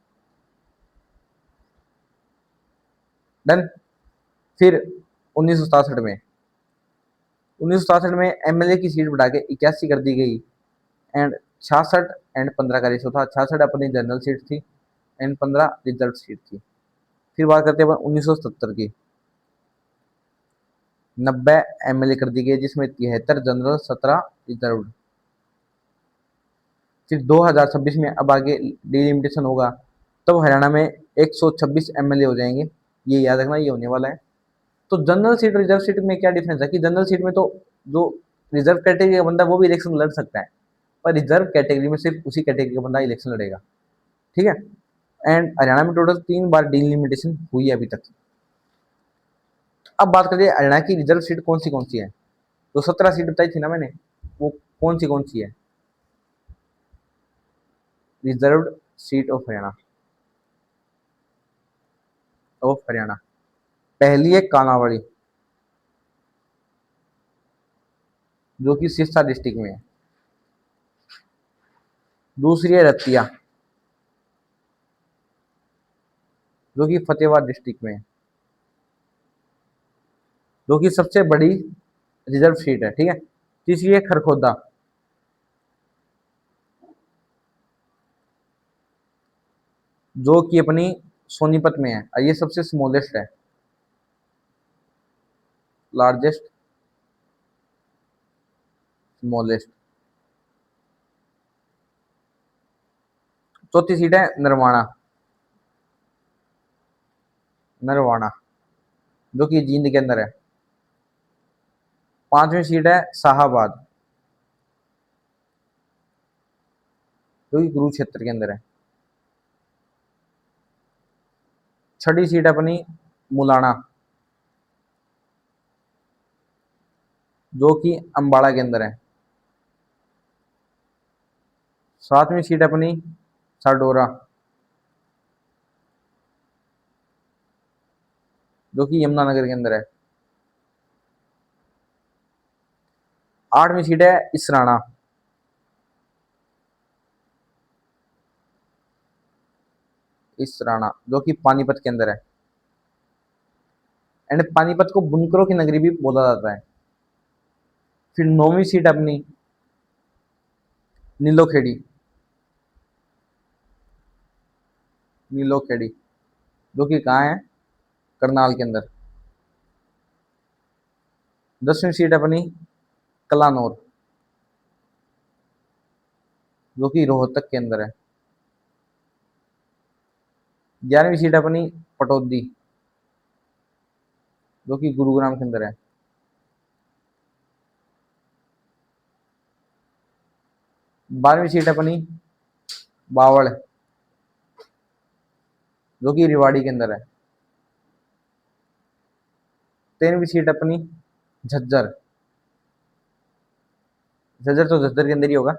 Speaker 1: डन। फिर 1967 में 1967 में एमएलए की सीट बढ़ा के 81 कर दी गई एंड 66 एंड 15 का रेशो था। 66 अपनी जनरल सीट थी एंड 15 रिजर्व सीट थी। फिर बात करते हैं 1970 की, 90 एमएलए कर दी गई, जिसमें 73 जनरल, 17 रिजर्व। फिर 2026 में अब आगे डिलिमिटेशन होगा, तब हरियाणा में 126 एमएलए हो जाएंगे। ये याद रखना, ये होने वाला है। तो जनरल सीट रिजर्व सीट में क्या डिफरेंस है कि जनरल सीट में तो जो रिजर्व कैटेगरी का बंदा है वो भी इलेक्शन लड़ सकता है, पर रिजर्व कैटेगरी में सिर्फ उसी कैटेगरी का बंदा इलेक्शन लड़ेगा। ठीक है, एंड हरियाणा में टोटल 3 बार डिलिमिटेशन हुई है अभी तक। अब बात करिए हरियाणा की रिजर्व सीट कौन सी है। तो 17 सीट बताई थी ना मैंने, वो कौन सी है? Reserved seat of Haryana. पहली है कालावाड़ी, जो कि सिरसा डिस्ट्रिक्ट में है। दूसरी है रतिया, जो कि फतेहाबाद डिस्ट्रिक्ट में है, जो कि सबसे बड़ी रिजर्व सीट है। ठीक है, तीसरी है खरखोदा, जो कि अपनी सोनीपत में है और ये सबसे स्मॉलेस्ट है, लार्जेस्ट स्मॉलेस्ट। चौथी सीट है नरवाना, नरवाना, जो कि जींद के अंदर है। पांचवी सीट है शाहाबाद, जो कि कुरुक्षेत्र के अंदर है। छठी सीट अपनी मुलाना, जो कि अंबाला के अंदर है। सातवीं सीट अपनी साडोरा, जो कि यमुनानगर के अंदर है। आठवीं सीट है इसराना, इसराना, जो कि पानीपत के अंदर है एंड पानीपत को बुनकरों की नगरी भी बोला जाता है। फिर नौवीं सीट अपनी नीलोखेड़ी, नीलोखेड़ी, जो कि कहाँ है? करनाल के अंदर। दसवीं सीट अपनी कलानौर, जो कि रोहतक के अंदर है। 11वीं सीट अपनी पटौदी, जो कि गुरुग्राम के अंदर है। 12वीं सीट अपनी बावड़, जो कि रेवाड़ी के अंदर है। 13वीं सीट अपनी झज्जर, झज्जर तो झज्जर के अंदर ही होगा।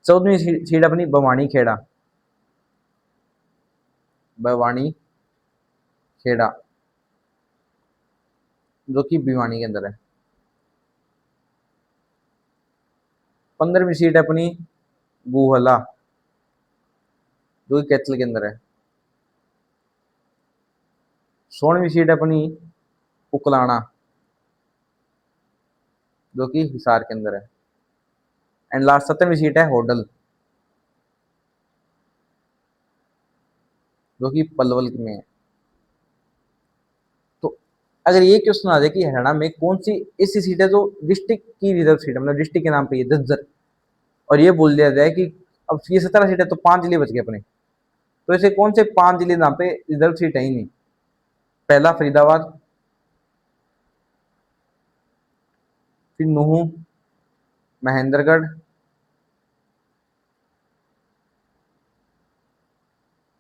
Speaker 1: 14वीं सीट अपनी बवानी खेड़ा, बवानी खेड़ा, जो कि भिवानी के अंदर है। 15वीं सीट अपनी गुहला, जो कि कैथल के अंदर है। 16वीं सीट अपनी उकलाना, जो कि हिसार के अंदर है। एंड लास्ट 17वीं सीट है होडल, जो कि पलवल में है। तो अगर ये क्वेश्चन आ जाए कि हरियाणा में कौन सी ऐसी सीट है जो डिस्ट्रिक्ट की रिजर्व सीट है, मतलब डिस्ट्रिक्ट के नाम पे ये झज्जर, और ये बोल दिया जाए कि अब ये 17 सीट है तो 5 जिले बच गए अपने, तो ऐसे कौन से 5 जिले नाम पे रिजर्व सीट है ही नहीं? पहला फरीदाबाद, फिर नूहू, महेंद्रगढ़,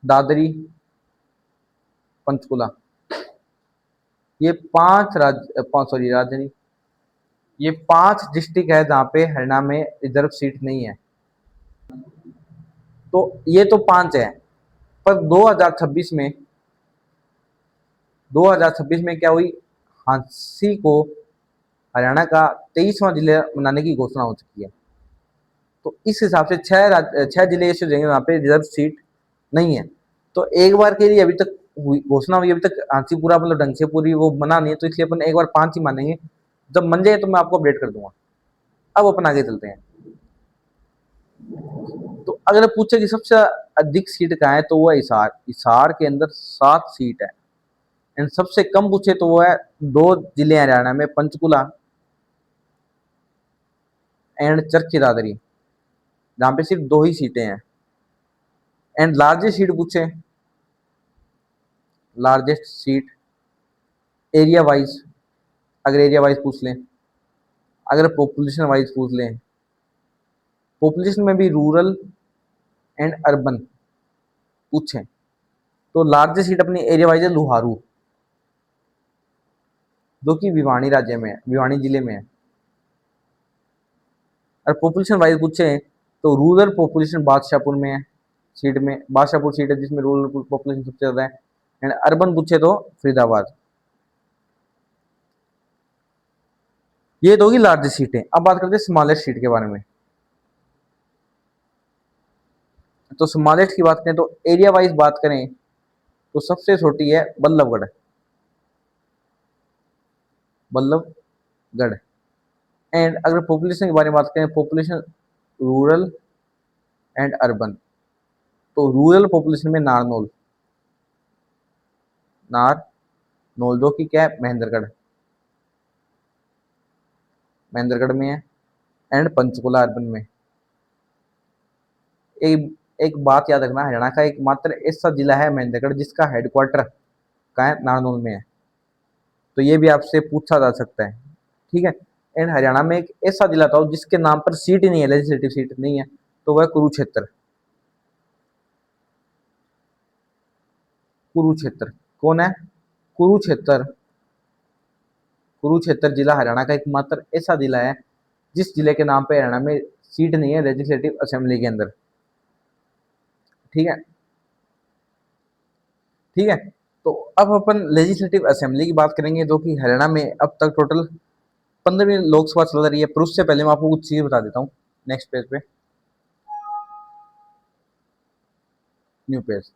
Speaker 1: दादरी, पंचकुला। ये पांच राज्य, पांच सॉरी राज्य नहीं, ये पांच डिस्ट्रिक्ट है जहाँ पे हरियाणा में रिजर्व सीट नहीं है। तो ये तो पांच है, पर 2026 में क्या हुई, झांसी को हरियाणा का 23वां जिला बनाने की घोषणा हो चुकी है। तो इस हिसाब से छह जिले ऐसे हो जाएंगे वहाँ पे रिजर्व सीट नहीं है। तो एक बार के लिए अभी तक घोषणा हुई, अभी तक झांसी पूरा मतलब ढंग से पूरी वो बना नहीं है, तो इसलिए अपन एक बार पांच ही मानेंगे। जब मन जाए तो मैं आपको अपडेट कर दूंगा। अब अपन आगे चलते हैं। तो अगर पूछे कि सबसे अधिक सीट कहाँ है, तो वो है हिसार। हिसार के अंदर 7 सीट है। एंड सबसे कम पूछे तो वो है, दो जिले हरियाणा में, पंचकुला एंड चरखी दादरी, जहाँ पे सिर्फ 2 ही सीटें हैं। एंड लार्जेस्ट सीट पूछे, लार्जेस्ट सीट एरिया वाइज, अगर एरिया वाइज पूछ लें, अगर पॉपुलेशन वाइज पूछ लें, पॉपुलेशन में भी रूरल एंड अर्बन पूछें, तो लार्जेस्ट सीट अपनी एरिया वाइज है लुहारू, जो कि भिवानी राज्य में है, भिवानी जिले में है। और पॉपुलेशन वाइज पूछे तो रूरल पॉपुलेशन बादशाहपुर में है, सीट में बादशाहपुर सीट है जिसमें रूरल पॉपुलेशन सबसे ज्यादा है। एंड अर्बन पूछे तो फरीदाबाद। ये दो ही लार्जेस्ट सीटें। अब बात करते हैं स्मॉलेस्ट सीट के बारे में। तो स्मॉलेस्ट की बात करें तो एरिया वाइज बात करें तो सबसे छोटी है बल्लभगढ़, बल्लभगढ़। एंड अगर पॉपुलेशन के बारे में बात करें, पॉपुलेशन रूरल एंड अर्बन, तो रूरल पॉपुलेशन में नारनौल, नारनौल जो कि क्या है महेंद्रगढ़, महेंद्रगढ़ में है। एंड पंचकुला अर्बन में। एक एक बात याद रखना, हरियाणा का एकमात्र ऐसा जिला है महेंद्रगढ़ जिसका हेडक्वार्टर कहाँ है, नारनौल में है। तो ये भी आपसे पूछा जा सकता है, ठीक है। एंड हरियाणा में एक ऐसा जिला था जिसके नाम पर सीट ही नहीं है, लेजिस्लेटिव सीट नहीं है, तो वह कुरुक्षेत्र। कुरुक्षेत्र कौन है, कुरुक्षेत्र। कुरुक्षेत्र जिला हरियाणा का एकमात्र ऐसा जिला है जिस जिले के नाम पे हरियाणा में सीट नहीं है लेजिस्लेटिव असेंबली के अंदर, ठीक है, ठीक है। तो अब अपन लेजिस्लेटिव असेंबली की बात करेंगे, जो कि हरियाणा में अब तक टोटल 15वीं लोकसभा चल रही है। पर उससे पहले मैं आपको कुछ चीज बता देता हूँ। नेक्स्ट पेज पे, न्यू पेज।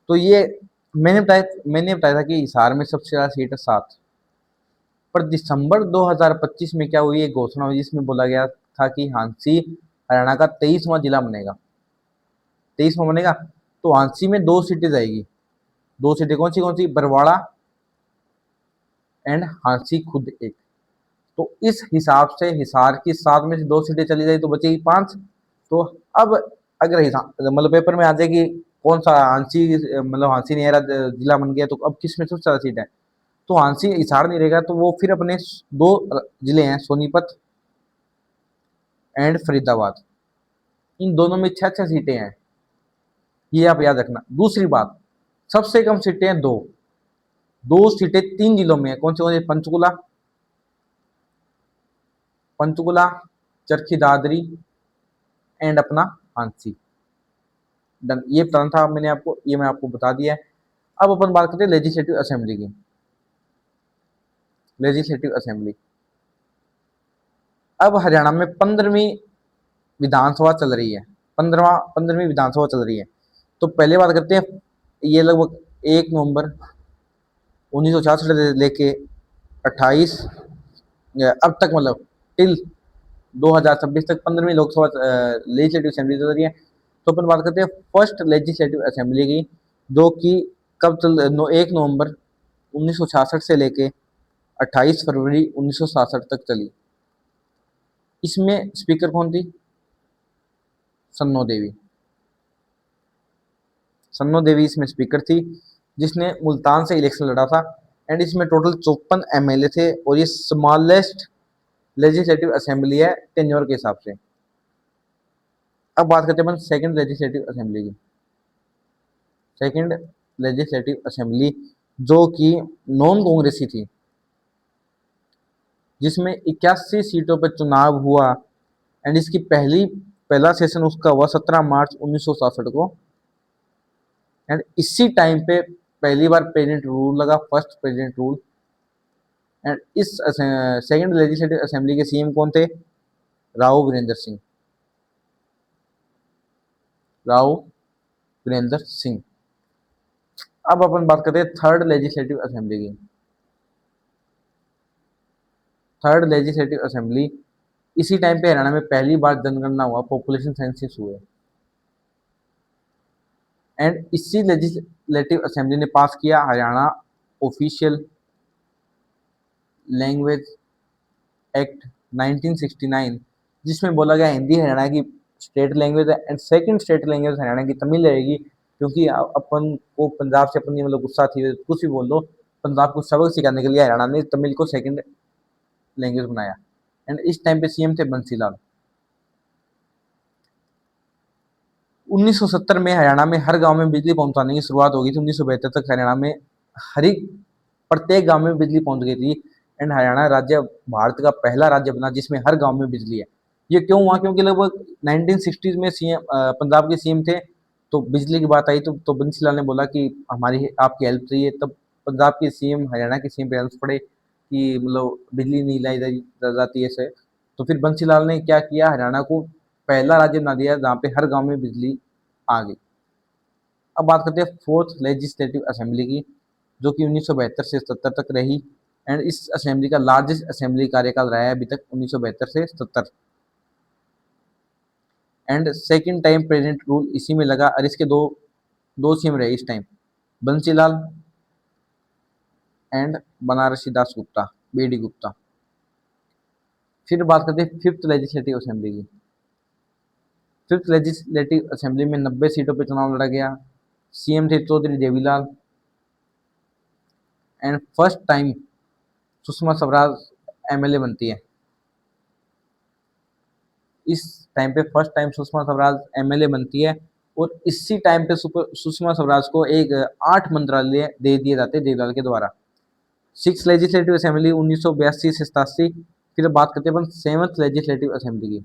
Speaker 1: तो ये मैंने बताया था कि हिसार में सबसे ज्यादा सीट है 7। पर दिसंबर 2025 में क्या हुई, एक घोषणा हुई जिसमें बोला गया था कि हांसी हरियाणा का 23वां जिला बनेगा, 23वां बनेगा। तो हांसी में 2 सीटें जाएगी। 2 सीटें कौन सी, बरवाड़ा एंड हांसी खुद एक। तो इस हिसाब से हिसार की 7 में से 2 सीटें चली जाए तो बचेगी 5। तो अब अगर हिसार मतलब पेपर में आ जाए कि कौन सा हांसी, मतलब हांसी नहीं जिला बन गया, तो अब किस में सबसे ज्यादा सीट है, तो हांसी हिसार नहीं रहेगा, तो वो फिर अपने 2 जिले हैं, सोनीपत एंड फरीदाबाद। इन दोनों में 6 6 सीटें हैं, ये आप याद रखना। दूसरी बात, सबसे कम सीटें हैं 2। 2 सीटें 3 जिलों में है, कौन से, पंचकुला, पंचकुला, चरखी दादरी एंड अपना हांसी। डन, ये बताना था मैंने आपको, ये मैं आपको बता दिया है। अब अपन बात करते हैं लेजिस्लेटिव असेंबली की। लेजिस्लेटिव असेंबली, अब हरियाणा में 15वीं विधानसभा चल रही है। 15वीं विधानसभा चल रही है। तो पहले बात करते हैं, ये लगभग 1 नवंबर 1966 से लेके 28 अब तक, मतलब टिल 2026 तक 15वीं लोकसभा लेजिस्लेटिव असेंबली चल रही है। तो अपन बात करते हैं फर्स्ट लेजिस्लेटिव असेंबली की, जो कि 1 नवंबर 1966 से लेके 28 फरवरी 1967 तक चली। इसमें स्पीकर कौन थी, सन्नो देवी। सन्नो देवी इसमें स्पीकर थी, जिसने मुल्तान से इलेक्शन लड़ा था। एंड इसमें टोटल 54 एमएलए थे, और ये स्मॉलेस्ट लेजिस्लेटिव असेंबली है टेन्योर के हिसाब से। अब बात करते हैं अपन सेकंड लेजिस्लेटिव असेंबली की। सेकंड लेजिस्लेटिव असेंबली जो कि नॉन कांग्रेसी थी, जिसमें 81 सीटों पर चुनाव हुआ एंड इसकी पहला सेशन उसका हुआ 17 मार्च 1967 को। एंड इसी टाइम पे पहली बार प्रेसिडेंट रूल लगा, फर्स्ट प्रेसिडेंट रूल। एंड इस सेकंड लेजिस्लेटिव असेंबली के सीएम कौन थे? राव वीरेंद्र सिंह। राव वीरेंद्र सिंह। अब अपन बात करते हैं थर्ड लेजिस्लेटिव असेंबली की। थर्ड लेजिस्लेटिव असेंबली, इसी टाइम पे हरियाणा में पहली बार जनगणना हुआ, पॉपुलेशन सेंसस हुए। एंड इसी लेजिस्लेटिव असेंबली ने पास किया हरियाणा ऑफिशियल लैंग्वेज एक्ट 1969, जिसमें बोला गया हिंदी हरियाणा की स्टेट लैंग्वेज है and second state language Haryana की तमिल रहेगी। क्योंकि अपन को पंजाब से अपनी मतलब गुस्सा थी, कुछ भी बोल दो, पंजाब को सबक सिखाने के लिए हरियाणा ने तमिल को सेकंड लैंग्वेज बनाया। एंड इस टाइम पे सीएम थे बंसीलाल। 1970 में हरियाणा में हर गांव में बिजली पहुंचाने की शुरुआत हो गई थी। 1972 तक हरियाणा में हर एक प्रत्येक गांव में बिजली पहुंच गई थी। एंड हरियाणा राज्य भारत का पहला राज्य बना जिसमें हर गांव में बिजली है। ये क्यों हुआ? क्योंकि लगभग 1960s में सीएम पंजाब के सीएम थे, तो बिजली की बात आई तो बंसीलाल ने बोला कि हमारी आपकी हेल्प चाहिए। तब पंजाब के सीएम हरियाणा के सीएम पे हेल्प पड़े कि मतलब बिजली नहीं लाई जाती ऐसे। तो फिर बंसीलाल ने क्या किया, हरियाणा को पहला राज्य बना दिया जहाँ पे हर गांव में बिजली आ गई। अब बात करते हैं फोर्थ लेजिस्लेटिव असेंबली की, जो कि 1972 से 77 तक रही। एंड इस असेंबली का लार्जेस्ट असेंबली कार्यकाल रहा है अभी तक 1972 से 77। And second time president rule इसी में लगा और इसके दो दो सीएम रहे इस time, Bansilal and Banarasi Das Gupta, BD Gupta. फिर बात करते हैं फिफ्थ लेजिस्लेटिव असेंबली की। फिफ्थ लेजिस्लेटिव असेंबली में 90 सीटों पर चुनाव लड़ा गया। सीएम थे Chaudhary Devilal. And first time Sushma Swaraj MLA बनती है। इस टाइम पे first time Sushma Swaraj MLA बनती है। और इसी टाइम पे सुषमा स्वराज को एक 8 मंत्रालय दे दिए जाते हैं देवीलाल के द्वारा। सिक्स लेजिस्लेटिव असेंबली 1982 से 87। फिर बात करते हैं अपन सेवंथ लेजिस्लेटिव असेंबली की।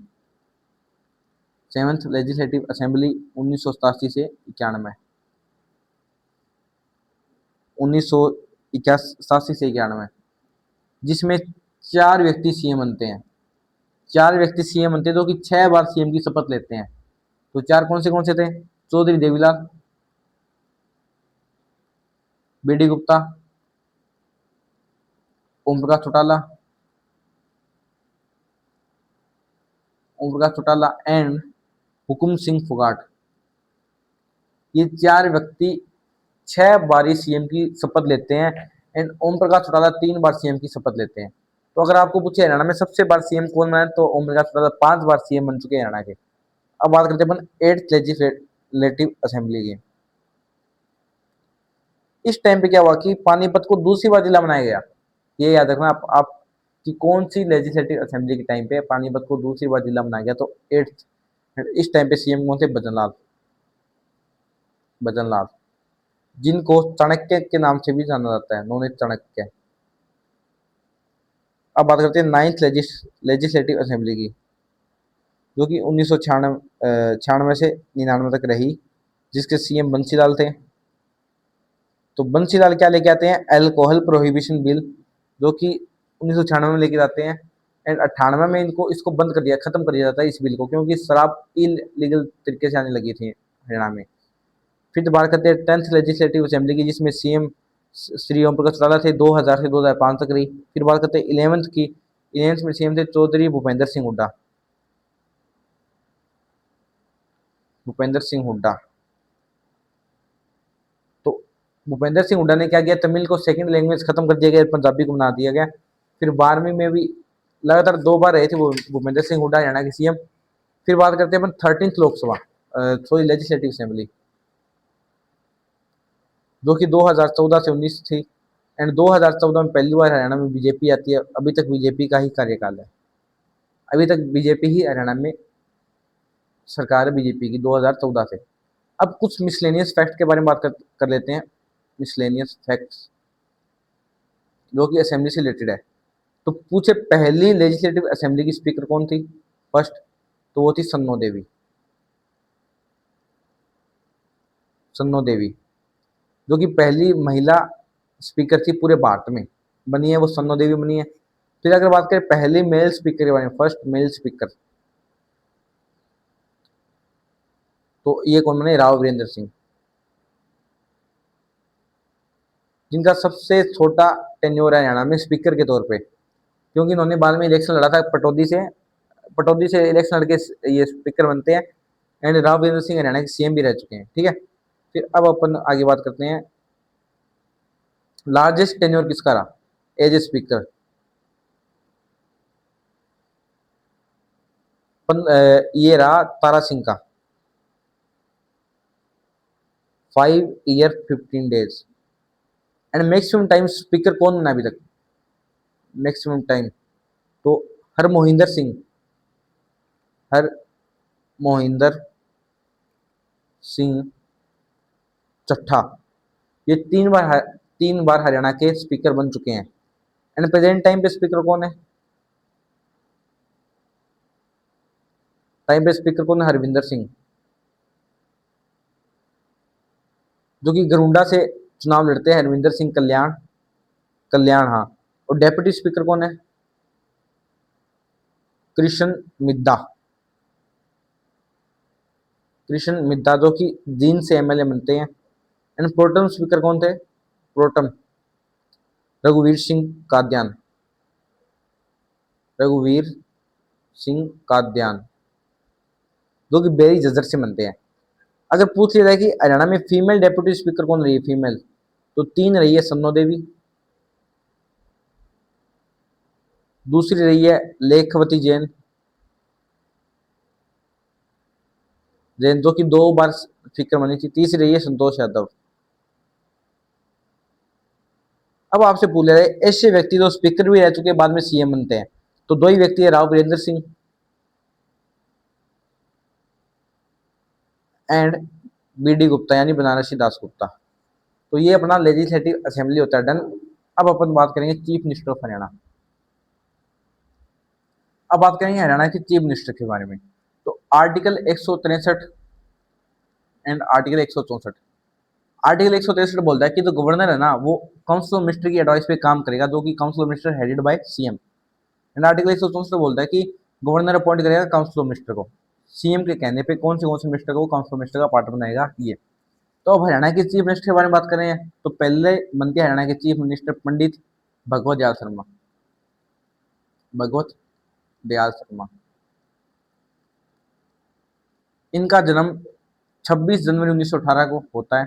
Speaker 1: सेवंथ लेजिस्लेटिव असेंबली 1987 से 91, 1981 से 91, जिसमें 4 व्यक्ति सीएम बनते हैं। 4 व्यक्ति सीएम बनते हैं जो कि 6 बार सीएम की शपथ लेते हैं। तो 4 कौन से थे? Chaudhary Devilal, B D Gupta, Om Prakash Chautala and Hukum Singh Phogat. ये 4 व्यक्ति 6 बारी सीएम की शपथ लेते हैं। एंड ओम प्रकाश चौटाला 3 बार सीएम की शपथ लेते हैं। तो अगर आपको पूछे हरियाणा में सबसे बार सीएम कौन बना है, तो ओम प्रकाश चौटाला 5 बार सीएम बन चुके हैं हरियाणा के। अब बात करते हैं अपन एट्थ लेजिस्लेटिव असेंबली की। इस टाइम पे क्या हुआ कि पानीपत को दूसरी बार जिला बनाया गया। ये याद रखना आप कि कौन सी लेजिस्लेटिव असेंबली के टाइम पे पानीपत को दूसरी बार जिला बनाया गया। तो एट्थ। इस टाइम पे सीएम कौन थे? भजनलाल, जिनको चाणक्य के नाम से भी जाना जाता है, नोन एज चाणक्य। अब बात करते हैं नाइन्थ लेजिस्लेटिव असेंबली की, जो कि 1996 से 99 तक रही, जिसके सीएम बंसीलाल थे। तो बंसीलाल क्या लेके आते हैं? अल्कोहल प्रोहिबिशन बिल, जो कि 1996 में लेके आते हैं। एंड 98 में इसको बंद कर दिया, खत्म कर दिया जाता है इस बिल को, क्योंकि शराब इलीगल तरीके से आने लगी थी हरियाणा में। फिर बात करते हैं 10th लेजिस्लेटिव असेंबली की, जिसमें सीएम श्री ओम प्रकाश चौटाला थे 2000 से 2005 तक रही। फिर बात करते हैं 11th की। 11th में सीएम थे चौधरी भूपेंद्र सिंह हुड्डा। तो भूपेंद्र सिंह हुड्डा ने क्या किया? तमिल को सेकंड लैंग्वेज खत्म कर दिया गया, पंजाबी को बना दिया गया। फिर 12वीं में भी लगातार 2 बार रहे थे वो भूपेंद्र सिंह हुड्डा हरियाणा के सीएम। फिर बात करते हैं अपन 13th Lok Sabha sorry legislative assembly, जो कि 2014 से 19 थी। एंड 2014 में पहली बार हरियाणा में बीजेपी आती है। अभी तक बीजेपी का ही कार्यकाल है। अभी तक बीजेपी ही हरियाणा में सरकार है, बीजेपी की 2014 से। अब कुछ मिसलेनियस फैक्ट के बारे में बात कर लेते हैं। मिसलेनियस फैक्ट्स जो कि असेंबली से रिलेटेड है। तो पूछे पहली लेजिस्लेटिव असेंबली की स्पीकर कौन थी फर्स्ट, तो वो थी सन्नो देवी। सन्नो देवी जो कि पहली महिला स्पीकर थी पूरे भारत में, बनी है वो सन्नो देवी बनी है। फिर अगर बात करें पहली मेल स्पीकर के बारे में, फर्स्ट मेल स्पीकर, तो ये कौन बने, राव वीरेंद्र सिंह, जिनका सबसे छोटा टेन्योर है हरियाणा में स्पीकर के तौर पे, क्योंकि इन्होंने बाद में इलेक्शन लड़ा था पटौदी से इलेक्शन लड़के ये स्पीकर बनते हैं। एंड राव वीरेंद्र सिंह हरियाणा के सीएम भी रह चुके हैं, ठीक है। फिर अब अपन आगे बात करते हैं, लार्जेस्ट टेन्योर किसका रहा एज ए स्पीकर। ये रहा तारा सिंह का, 5 year 15 days. And maximum time speaker कौन बना अभी तक, मैक्सिमम टाइम, तो हरमोहिंदर सिंह, हरमोहिंदर सिंह चट्ठा, ये 3 बार हरियाणा के स्पीकर बन चुके हैं। एंड प्रेजेंट टाइम पे स्पीकर कौन है, हरविंदर सिंह, जो कि गरुंडा से चुनाव लड़ते हैं, हरविंदर सिंह कल्याण, हाँ। और डेप्यूटी स्पीकर कौन है, कृष्ण मिद्दा, जो कि जींद से एमएलए बनते हैं। एंड प्रोटम स्पीकर कौन थे, प्रोटम रघुवीर सिंह काद्यान, रघुवीर सिंह काद्यान, जो कि बेरी जज्जर से बनते हैं। अगर पूछ लिया जाए कि हरियाणा में फीमेल डेप्यूटी स्पीकर कौन रही है, फीमेल, तो 3 रही है, सन्नो देवी, दूसरी रही है लेखवती जैन जो कि 2 बार स्पीकर बनी थी, तीसरी रही है संतोष यादव। अब आपसे पूछ लिया जाए ऐसे व्यक्ति जो स्पीकर भी रह चुके बाद में सीएम बनते हैं, तो 2 ही व्यक्ति है, राव वीरेंद्र सिंह एंड बीडी गुप्ता, यानी बनारसी दास गुप्ता। तो ये अपना लेजिस्लेटिव असेंबली होता है डन। अब अपन बात करेंगे चीफ मिनिस्टर ऑफ हरियाणा। अब बात करेंगे हरियाणा के चीफ मिनिस्टर के बारे में। तो आर्टिकल 163 एंड आर्टिकल 164। आर्टिकल 163 बोलता है कि जो गवर्नर है ना वो काउंसिल ऑफ मिनिस्टर की एडवाइस पे काम करेगा, जो कि council of minister headed by CM. And article 164 बोलता है कि गवर्नर अपॉइंट करेगा काउंसिल ऑफ मिनिस्टर को, सीएम के कहने पे कौन से मिनिस्टर को काउंसिल ऑफ मिनिस्टर का पार्ट बनाएगा ये। तो अब हरियाणा के चीफ मिनिस्टर के बारे में बात करें, तो पहले बनते हरियाणा के चीफ मिनिस्टर पंडित भगवत दयाल शर्मा, भगवत दयाल शर्मा। इनका जन्म 26 जनवरी 1918 को होता है,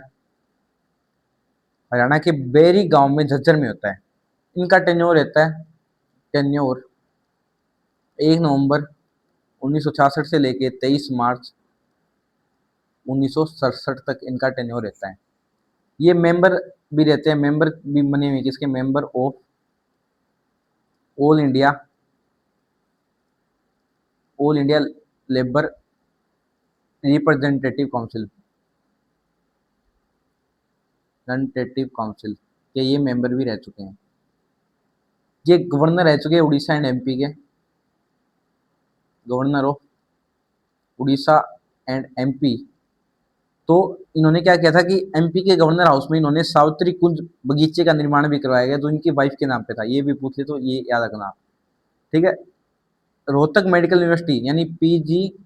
Speaker 1: हरियाणा के बेरी गांव में झज्जर में होता है। इनका टेन्योर रहता है, टेन्योर 1 नवंबर 1966 से लेके 23 मार्च 1967 तक इनका टेन्योर रहता है। ये मेंबर भी रहते हैं, मेंबर भी बने हुए किसके, member of all India labour representative council, के ये मेंबर भी रह चुके हैं। ये गवर्नर रह चुके हैं उड़ीसा एंड एमपी के, governor of Orissa and MP. तो इन्होंने क्या किया था कि एमपी के गवर्नर हाउस में इन्होंने सावित्री कुंज बगीचे का निर्माण भी करवाया गया, जो इनकी वाइफ के नाम पे था। ये भी पूछ ले तो ये याद रखना, ठीक है। रोहतक मेडिकल यूनिवर्सिटी यानी PGIMS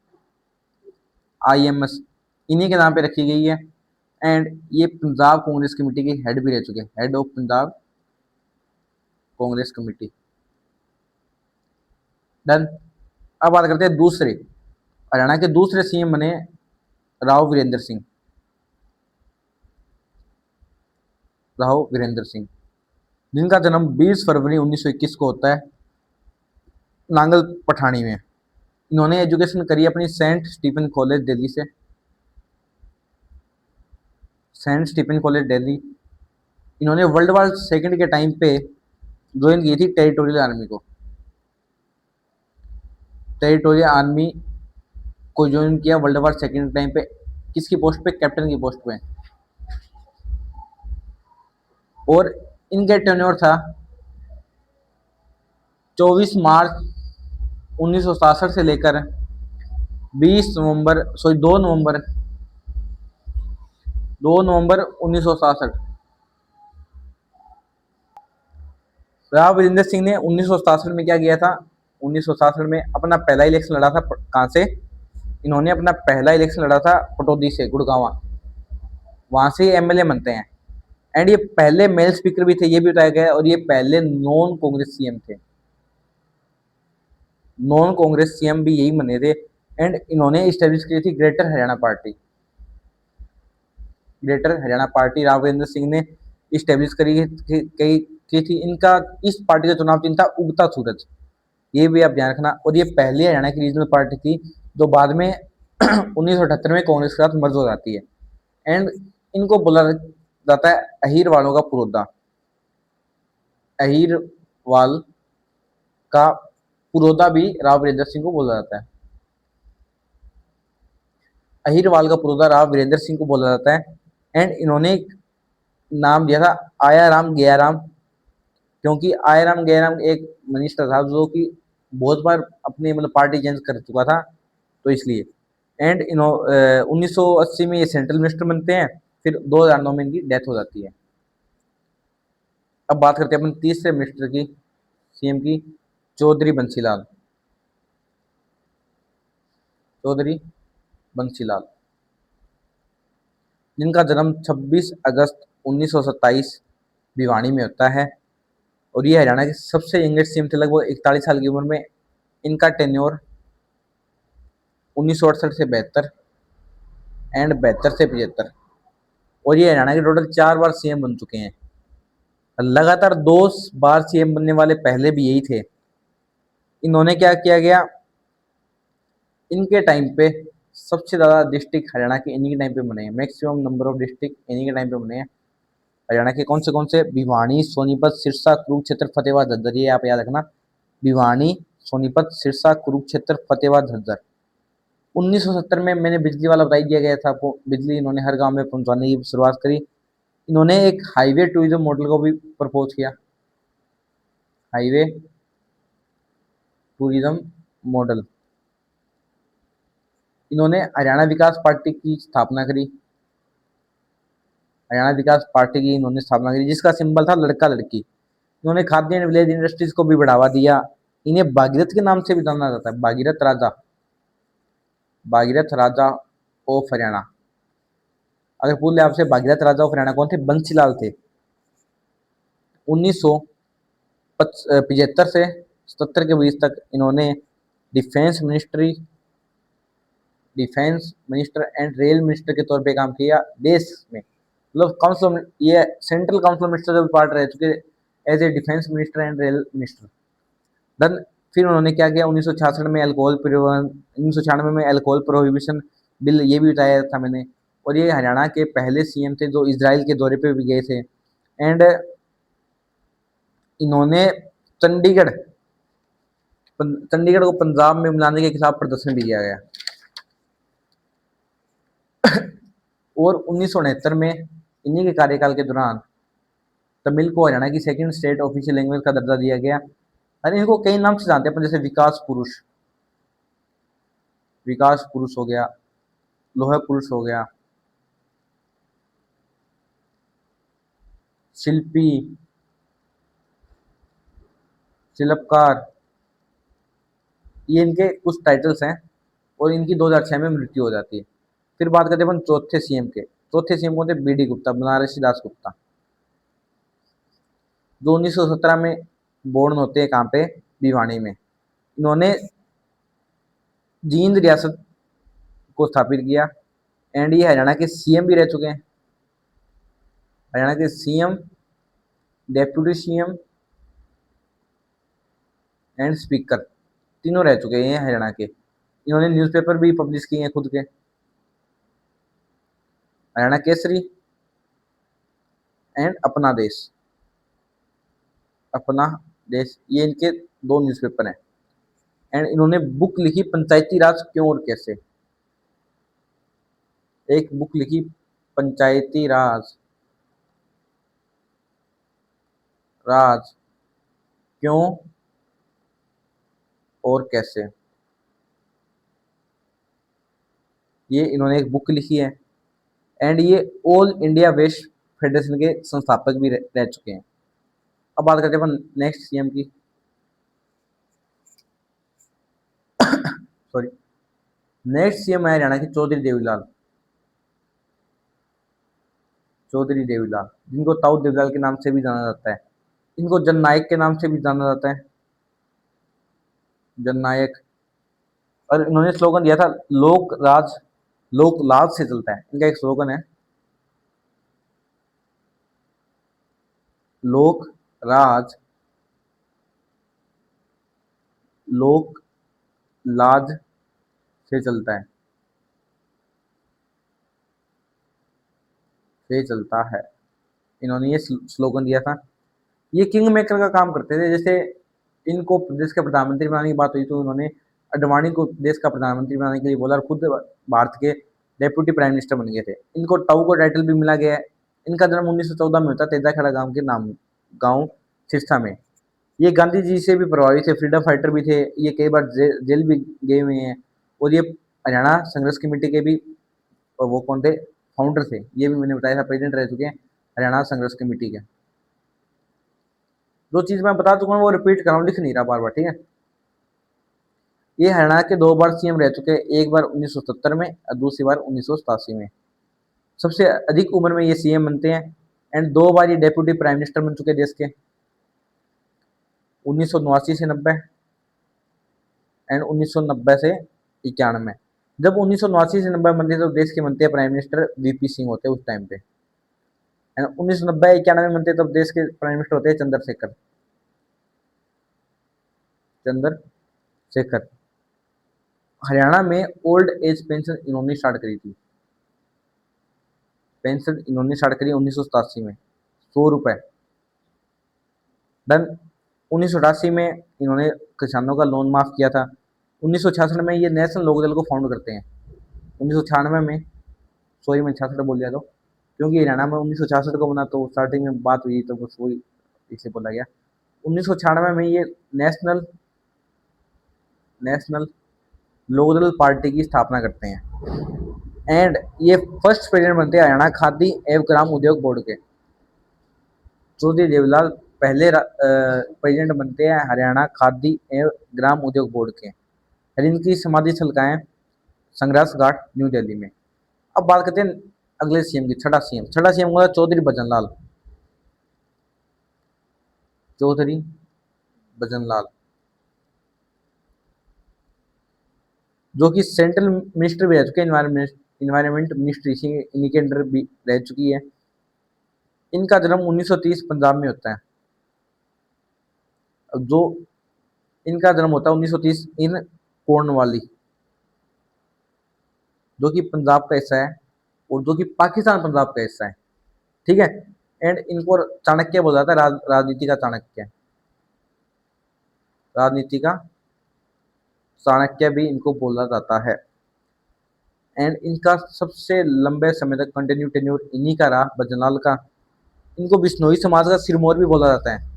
Speaker 1: इन्हीं के नाम पे रखी गई है। एंड ये पंजाब कांग्रेस कमेटी के हेड भी रह चुके हैं, head of Punjab Congress committee. Done. अब बात करते हैं दूसरे, हरियाणा के दूसरे सीएम बने राव वीरेंद्र सिंह, जिनका जन्म 20 फरवरी 1921 को होता है नांगल पठानी में। इन्होंने एजुकेशन करी अपनी सेंट स्टीफन कॉलेज दिल्ली से, सेंट स्टीफन कॉलेज दिल्ली। इन्होंने वर्ल्ड वॉर सेकंड के टाइम पे ज्वाइन की थी टेरिटोरियल आर्मी को। टेरिटोरियल आर्मी को ज्वाइन किया वर्ल्ड वॉर सेकेंड टाइम पे, किसकी पोस्ट पे, कैप्टन की पोस्ट पे। और इनका टेन्योर था 24 मार्च 1967 से लेकर 20 नवंबर सॉरी 2 नवंबर 1967। राव वीरेंद्र सिंह ने 1967 में क्या किया था, 1967 में अपना पहला इलेक्शन लड़ा था। कहाँ से, इन्होंने अपना पहला इलेक्शन लड़ा था पटौदी से, गुड़गांव, वहां से एमएलए बनते हैं। एंड ये पहले मेल स्पीकर भी थे, ये भी बताया गया है, और ये पहले नॉन कांग्रेस सीएम थे, नॉन कांग्रेस सीएम भी यही बने थे। एंड इन्होंने स्टेब्लिश की थी greater Haryana party, greater Haryana party Rao Virendra Singh ने स्टेब्लिश की थी। इनका इस पार्टी का चुनाव चिन्ह था उगता सूरज, ये भी आप ध्यान रखना। और ये पहली हरियाणा की रीजनल पार्टी थी जो बाद में 1978 में कांग्रेस के साथ मर्ज हो जाती है। एंड इनको बोला जाता है अहीर वालों का पुरोधा, अहीरवाल का पुरोधा भी राव वीरेंद्र सिंह को बोला जाता है। अहीरवाल का पुरोधा राव वीरेंद्र सिंह को बोला जाता है। एंड इन्होंने एक नाम दिया था आया राम गया राम, क्योंकि आया राम गया राम एक मिनिस्टर था जो कि बहुत बार अपनी मतलब पार्टी चेंज कर चुका था, तो इसलिए। एंड 1980 में ये सेंट्रल मिनिस्टर बनते हैं, फिर 2009 में इनकी डेथ हो जाती है। अब बात करते हैं अपन तीसरे मिनिस्टर की, सीएम की, चौधरी बंसीलाल, चौधरी बंसीलाल, जिनका जन्म 26 अगस्त 1927 भिवानी में होता है। और ये हरियाणा के सबसे यंगेस्ट सीएम थे, लगभग 41 साल की उम्र में। इनका टेन्योर 1968 से 72 एंड 72 से 75। और ये हरियाणा के टोटल 4 बार सीएम बन चुके हैं। लगातार 2 बार सीएम बनने वाले पहले भी यही थे। इन्होंने क्या किया गया, इनके टाइम पे सबसे ज़्यादा डिस्ट्रिक्ट हरियाणा के इन्हीं के टाइम पे बने हैं, मैक्सिमम नंबर ऑफ डिस्ट्रिक्ट इन्हीं के टाइम पे बने हैं। हरियाणा के कौन से, भिवानी, सोनीपत, सिरसा, कुरुक्षेत्र, फतेहाबाद, झज्जर, ये आप याद रखना। भिवानी, सोनीपत, सिरसा, कुरुक्षेत्र, फतेहाबाद, झज्जर। 1970 में मैंने बिजली वाला बता दिया गया था आपको, बिजली इन्होंने हर गांव में पहुंचाने की शुरुआत करी। इन्होंने एक हाईवे टूरिज्म मॉडल को भी प्रपोज किया, हाईवे टूरिज्म मॉडल। इन्होंने हरियाणा विकास पार्टी की स्थापना करी, हरियाणा विकास पार्टी की इन्होंने स्थापना करी, जिसका सिंबल था लड़का लड़की। इन्होंने खाद्य एंड विलेज इंडस्ट्रीज को भी बढ़ावा दिया। इन्हें भागीरथ के नाम से भी जाना जाता है, भागीरथ राजा, भागीरथ राजा ऑफ हरियाणा। अगर पूछ ले आपसे भागीरथ राजा ऑफ हरियाणा कौन थे, बंसीलाल थे। 1975 से 77 के बीच तक इन्होंने defence ministry, defence minister and rail minister के तौर पे काम किया देश में। मतलब काउंसिल, ये सेंट्रल काउंसिल मिनिस्टर जब पार्ट रह चुके as a defence minister and rail minister. Then फिर उन्होंने क्या किया, 1966 में अल्कोहल, 1996 में अल्कोहल प्रोहिबिशन बिल, ये भी बताया था मैंने। और ये हरियाणा के पहले सीएम थे जो इसराइल के दौरे पे भी गए थे। एंड इन्होंने चंडीगढ़, चंडीगढ़ को पंजाब में मिलाने के खिलाफ प्रदर्शन भी किया गया। और 1969 में इन्हीं के कार्यकाल के दौरान तमिल को हरियाणा की सेकंड स्टेट ऑफिशियल लैंग्वेज का दर्जा दिया गया। और इनको कई नाम से जानते हैं, जैसे विकास पुरुष, विकास पुरुष हो गया, लोह पुरुष हो गया, शिल्पी, शिल्पकार, ये इनके कुछ टाइटल्स हैं। और इनकी 2006 में मृत्यु हो जाती है। फिर बात करते हैं अपन चौथे सीएम के। चौथे सीएम कौन थे, बीडी गुप्ता, बनारसी दास गुप्ता, जो 1917 में बोर्न होते हैं, कहाँ पे, भिवानी में। इन्होंने जींद रियासत को स्थापित किया। एंड ये हरियाणा के सीएम भी रह चुके हैं, हरियाणा के CM, deputy CM and speaker, तीनों रह चुके हैं हरियाणा के। इन्होंने न्यूज़पेपर भी पब्लिश किए हैं खुद के, हरियाणा केसरी एंड अपना देश, अपना देश, ये इनके 2 न्यूज़पेपर हैं। एंड इन्होंने बुक लिखी पंचायती राज क्यों और कैसे। एक बुक लिखी पंचायती राज राज क्यों और कैसे, ये इन्होंने एक बुक लिखी है। एंड ये ऑल इंडिया वेस्ट फेडरेशन के संस्थापक भी रह चुके हैं। अब बात करते हैं अपन नेक्स्ट सीएम की। सॉरी, नेक्स्ट सीएम है हरियाणा के चौधरी देवीलाल। चौधरी देवीलाल, जिनको ताऊ देवीलाल के नाम से भी जाना जाता है, इनको जननायक के नाम से भी जाना जाता है, जननायक। और इन्होंने स्लोगन दिया था, लोक राज लोक लाज से चलता है, इनका एक स्लोगन है, लोक राज लोक लाज से चलता है, से चलता है, इन्होंने ये स्लोगन दिया था। ये किंग मेकर का काम करते थे। जैसे इनको देश के प्रधानमंत्री बनाने की बात हुई तो उन्होंने अडवाणी को देश का प्रधानमंत्री बनाने के लिए बोला और खुद भारत के डेप्यूटी प्राइम मिनिस्टर बन गए थे। इनको टाऊ को टाइटल भी मिला गया है। इनका जन्म 1914 में होता, तेजाखेड़ा गांव के नाम गांव सिरसा में। ये गांधी जी से भी प्रभावित थे, फ्रीडम फाइटर भी थे, ये कई बार जेल भी गए हुए हैं। और ये हरियाणा संघर्ष कमेटी के भी वो कौन थे, फाउंडर थे। ये भी मैंने बताया था, प्रेसिडेंट रह चुके हैं हरियाणा संघर्ष कमेटी के। जो चीज मैं बता चुका हूँ वो रिपीट कर रहा हूँ, लिख नहीं रहा बार बार, ठीक है। ये हरियाणा के 2 बार सीएम रह चुके हैं, एक बार 1970 में और दूसरी बार 1987 में। सबसे अधिक उम्र में ये सीएम बनते हैं। एंड 2 बार ये डेप्यूटी प्राइम मिनिस्टर बन चुके हैं देश के, 1989 से 90 एंड 1990 से 91। जब 1989 से 90 बनते तो देश के बनते प्राइम मिनिस्टर वीपी सिंह होते उस टाइम पे। एंड 1990-91 बनते तब देश के प्राइम मिनिस्टर होते हैं चंद्रशेखर, चंद्रशेखर। हरियाणा में ओल्ड एज पेंशन इन्होंने स्टार्ट करी थी, पेंशन इन्होंने स्टार्ट करी 1987 में, 100 रुपए। देन 1988 में इन्होंने किसानों का लोन माफ किया था। 1966 में ये नेशनल लोकदल को फाउंड करते हैं। 1996 में, सॉरी मैं 66 बोल दिया तो, क्योंकि हरियाणा में 1966 को बना तो स्टार्टिंग में बात हुई तो बस वही इसलिए बोला गया। 1996 में ये नेशनल नेशनल लोकदल पार्टी की स्थापना करते हैं। एंड ये फर्स्ट प्रेसिडेंट बनते हैं हरियाणा खादी एवं ग्राम उद्योग बोर्ड के। चौधरी देवीलाल पहले प्रेसिडेंट बनते हैं हरियाणा खादी एवं ग्राम उद्योग बोर्ड के। और इनकी समाधि स्थल का है संघर्ष घाट, न्यू दिल्ली में। अब बात करते हैं अगले सीएम की, छठा सीएम। छठा सीएम हुआ चौधरी भजनलाल, चौधरी भजनलाल, जो कि सेंट्रल मिनिस्टर भी रह चुके हैं, इन्वायरमेंट मिनिस्ट्री इन्हीं के अंडर भी रह चुकी है। इनका जन्म 1930 पंजाब में होता है। जो इनका जन्म होता है 1930 इन कोर्नवाली, जो कि पंजाब का हिस्सा है और जो कि पाकिस्तान पंजाब का हिस्सा है, ठीक है। एंड इनको चाणक्य बोला जाता है, राजनीति का चाणक्य, राजनीति का चाणक्य भी इनको बोला जाता है। एंड इनका सबसे लंबे समय तक कंटिन्यू टेन्योर इन्हीं का रहा, भजनलाल का। इनको बिश्नोई समाज का सिरमौर भी बोला जाता है।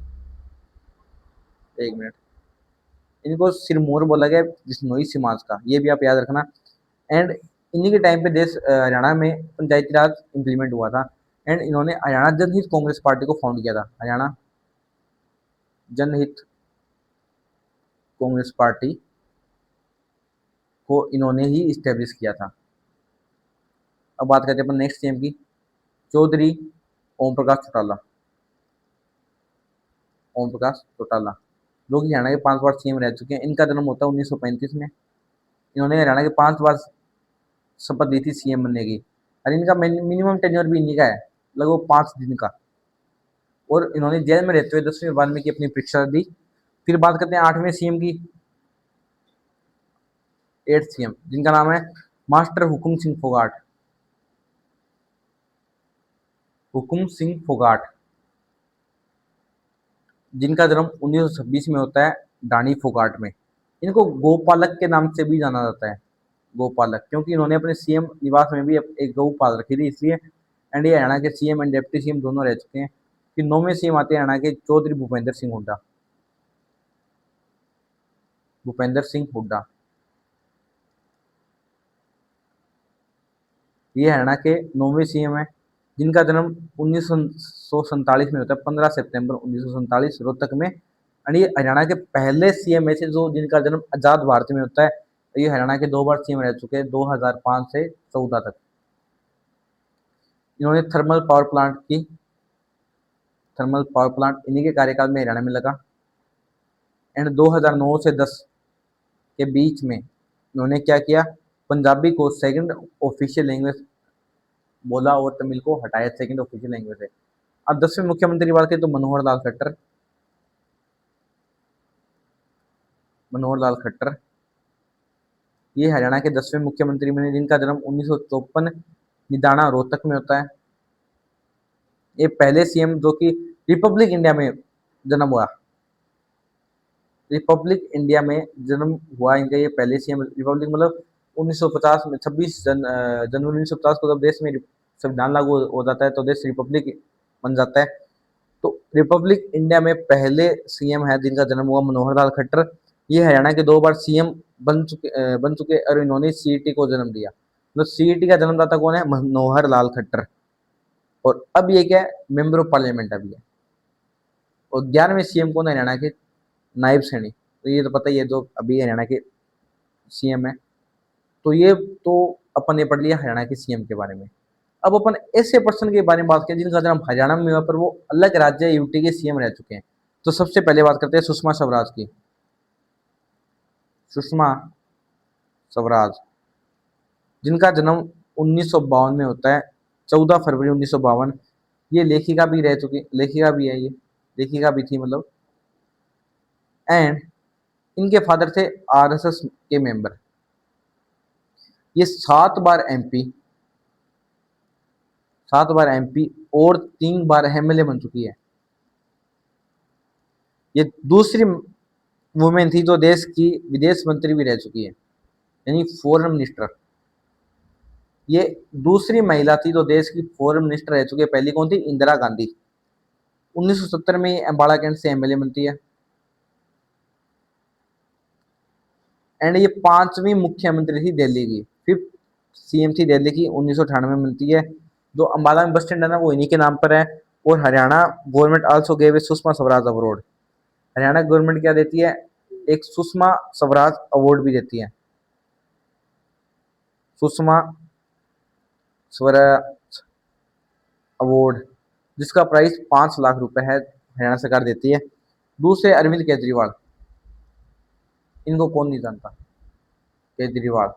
Speaker 1: एक मिनट, इनको सिरमौर बोला गया बिश्नोई समाज का, ये भी आप याद रखना। एंड इन्हीं के टाइम पे देश हरियाणा में पंचायती राज इम्प्लीमेंट हुआ था। एंड इन्होंने हरियाणा जनहित कांग्रेस पार्टी को फाउंड किया था, हरियाणा जनहित कांग्रेस पार्टी को इन्होंने ही इस्टेब्लिश किया था। अब बात करते हैं अपन नेक्स्ट सीएम की, चौधरी ओम प्रकाश चौटाला, ओम प्रकाश चौटाला, जो कि हरियाणा के 5 बार सीएम रह चुके हैं। इनका जन्म होता है 1935 में। इन्होंने हरियाणा के 5 बार शपथ ली थी सीएम बनने की। और इनका मिनिमम टेन्योर भी इन्हीं का है, लगभग 5 दिन का। और इन्होंने जेल में रहते हुए 10वीं बारहवीं की अपनी परीक्षा दी। फिर बात करते हैं 8वें सीएम की, 8th सीएम, जिनका नाम है मास्टर हुकुम सिंह फोगाट, हुकुम सिंह फोगाट, जिनका जन्म 1926 में होता है डानी फोगाट में। इनको गोपालक के नाम से भी जाना जाता है, गोपालक, क्योंकि इन्होंने अपने सीएम निवास में भी एक गऊ पाल रखी थी इसलिए। एंड ये हरियाणा के सीएम एंड डिप्टी सीएम दोनों रह चुके हैं। फिर 9वें सीएम आते हैं हरियाणा के चौधरी भूपेंद्र सिंह हुड्डा। भूपेंद्र सिंह हुड्डा ये हरियाणा के 9वें सीएम है, जिनका जन्म 1947 में होता है, 15 सितंबर 1947 रोहतक में। एंड ये हरियाणा के पहले सीएम ऐसे जो जिनका जन्म आजाद भारत में होता है। ये हरियाणा के 2 बार सीएम रह चुके हैं, 2005 से 14 तक। इन्होंने थर्मल पावर प्लांट इन्हीं के कार्यकाल में हरियाणा में लगा। एंड 2009 से 10 के बीच में इन्होंने क्या किया, पंजाबी को सेकंड ऑफिशियल लैंग्वेज बोला और तमिल को हटाया सेकंड ऑफिशियल लैंग्वेज है। अब 10वें मुख्यमंत्री की बात करें तो मनोहर लाल खट्टर। मनोहर लाल खट्टर ये हरियाणा के 10वें मुख्यमंत्री बने, जिनका जन्म 1954 निदाना रोहतक में होता है। ये पहले सीएम जो कि रिपब्लिक इंडिया में जन्म हुआ, रिपब्लिक इंडिया में जन्म हुआ इनका, ये पहले सीएम। रिपब्लिक मतलब 1950 में 26 जनवरी 1950 को जब देश में संविधान लागू हो जाता है तो देश रिपब्लिक बन जाता है। तो रिपब्लिक इंडिया में पहले सीएम है जिनका जन्म हुआ मनोहर लाल खट्टर। ये हरियाणा के 2 बार सीएम बन चुके और इन्होंने सीईटी को जन्म दिया। मतलब सीईटी का जन्मदाता कौन है, मनोहर लाल खट्टर। और अब ये क्या है, मेंबर ऑफ पार्लियामेंट अभी है। और 11वें सीएम कौन है हरियाणा के, नायब सैनी। तो ये तो पता ही है जो अभी हरियाणा के सीएम है। तो ये तो अपन ने पढ़ लिया हरियाणा के सीएम के बारे में। अब अपन ऐसे पर्सन के बारे में बात करें जिनका जन्म हरियाणा में हुआ पर वो अलग राज्य यूटी के सीएम रह चुके हैं। तो सबसे पहले बात करते हैं सुषमा स्वराज की। सुषमा स्वराज जिनका जन्म 1952 में होता है, 14 फरवरी 1952। ये लेखिका भी रह चुकी, लेखिका भी है, ये लेखिका भी थी मतलब। एंड इनके फादर थे आरएसएस के मेंबर। ये 7 बार एमपी और 3 बार एमएलए बन चुकी है। ये दूसरी वुमेन थी जो देश की विदेश मंत्री भी रह चुकी है, यानी फॉरेन मिनिस्टर। ये दूसरी महिला थी जो देश की फॉरेन मिनिस्टर रह चुकी है। पहली कौन थी, इंदिरा गांधी। 1970 में ये अम्बाला कैंट से एमएलए बनती है। एंड ये 5वीं मुख्यमंत्री थी दिल्ली की, 5th सीएम थी दिल्ली की, 1998 में बनती है। जो अम्बाला में बस स्टैंड है ना वो इन्हीं के नाम पर है। और Haryana government also gave a Sushma Swaraj award. Haryana government क्या देती है, एक सुषमा स्वराज अवार्ड भी देती है, सुषमा स्वराज अवार्ड, जिसका प्राइस 5 लाख रुपए है, हरियाणा सरकार देती है। दूसरे अरविंद केजरीवाल, इनको कौन नहीं जानता, केजरीवाल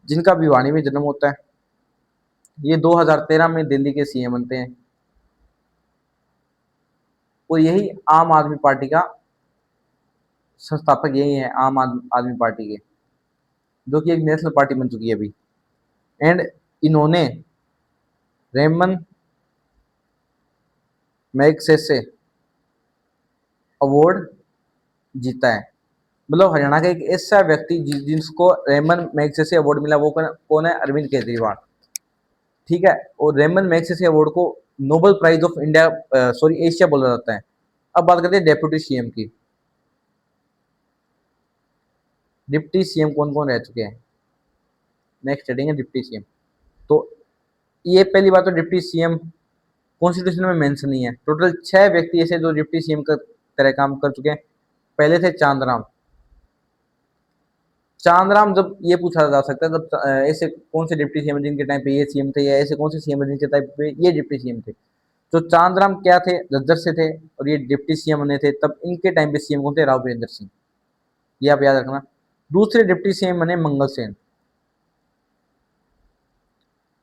Speaker 1: जिनका भिवानी में जन्म होता है। ये 2013 में दिल्ली के सीएम बनते हैं। और यही आम आदमी पार्टी का संस्थापक यही है, आम आदमी पार्टी के, जो कि एक नेशनल पार्टी बन चुकी है अभी। एंड इन्होंने रेमन मैगसेसे अवार्ड जीता है। मतलब हरियाणा का एक ऐसा व्यक्ति जिसको रेमन मैगसेसे अवार्ड मिला, वो कौन है, अरविंद केजरीवाल। ठीक है। और रेमन मैगसेसे अवार्ड को Nobel prize of India sorry Asia बोला जाता है। अब बात करते हैं डेप्यूटी सीएम की। डिप्टी सीएम कौन कौन रह चुके हैं, नेक्स्ट हेडिंग है डिप्टी सीएम। तो ये पहली बात तो डिप्टी सीएम कॉन्स्टिट्यूशन में मेंशन नहीं है। टोटल 6 व्यक्ति ऐसे जो डिप्टी सीएम का तरह काम कर चुके हैं। पहले थे चांदराम। चांदराम जब ये पूछा जा सकता है जब ऐसे कौन से डिप्टी सीएम जिनके टाइम पे ये सीएम थे, या ऐसे कौन से सीएम जिनके टाइम पे ये डिप्टी सीएम थे। तो चांदराम क्या थे, झज्जर से थे और ये डिप्टी सीएम बने थे। तब इनके टाइम पे सीएम कौन थे, राव वीरेंद्र सिंह, ये आप याद रखना। दूसरे डिप्टी सीएम बने मंगल सेन।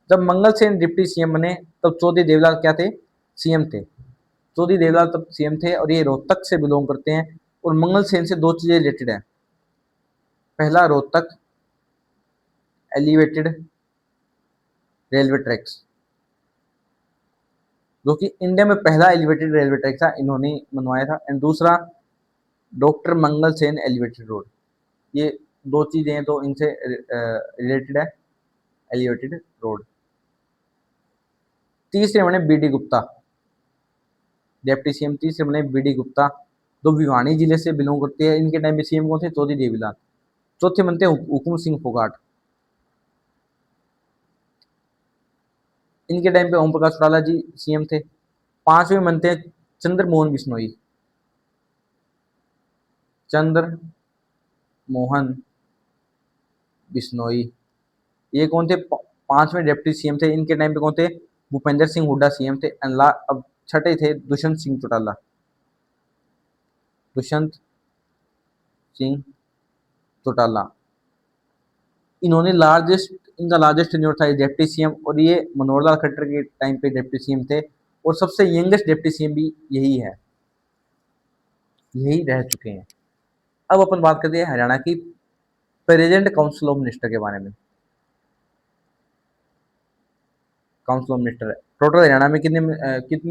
Speaker 1: जब मंगल सेन डिप्टी सीएम बने तब चौधरी देवलाल क्या थे, सीएम थे। चौधरी देवलाल तब सीएम थे और ये रोहतक से बिलोंग करते हैं। और मंगल सेन से 2 चीजें रिलेटेड है। पहला, रोहतक एलिवेटेड रेलवे ट्रैक्स, जो कि इंडिया में पहला एलिवेटेड रेलवे ट्रैक था, इन्होंने बनवाया था। एंड दूसरा, डॉक्टर मंगल सेन एलिवेटेड रोड। ये दो चीजें हैं तो इनसे रिलेटेड है एलिवेटेड रोड। तीसरे बने B D Gupta, deputy CM तीसरे बने बी डी गुप्ता, जो भिवानी जिले से बिलोंग करते हैं। इनके टाइम पे सीएम कौन थे? चौधरी देवीलाल। चौथे बनते हैं हुकुम सिंह फोगाट, इनके टाइम पे ओम प्रकाश चौटाला जी सीएम थे। पांचवें बनते हैं चंद्र मोहन बिश्नोई, चंद्र मोहन बिश्नोई, ये कौन थे? पांचवें डिप्टी सीएम थे। इनके टाइम पे कौन थे? भूपेंद्र सिंह हुड्डा सीएम थे। अब छठे थे दुष्यंत सिंह चौटाला, दुष्यंत सिंह चौटाला। इन्होंने लार्जेस्ट, इनका लार्जेस्ट टेन्योर था डिप्टी सीएम, और ये मनोहर लाल खट्टर के टाइम पे डिप्टी सीएम थे, और सबसे यंगेस्ट डिप्टी सीएम भी यही है, यही रह चुके हैं। अब अपन बात करते हैं हरियाणा की प्रेजेंट काउंसिल ऑफ मिनिस्टर के बारे में। Council of minister total Haryana में कितने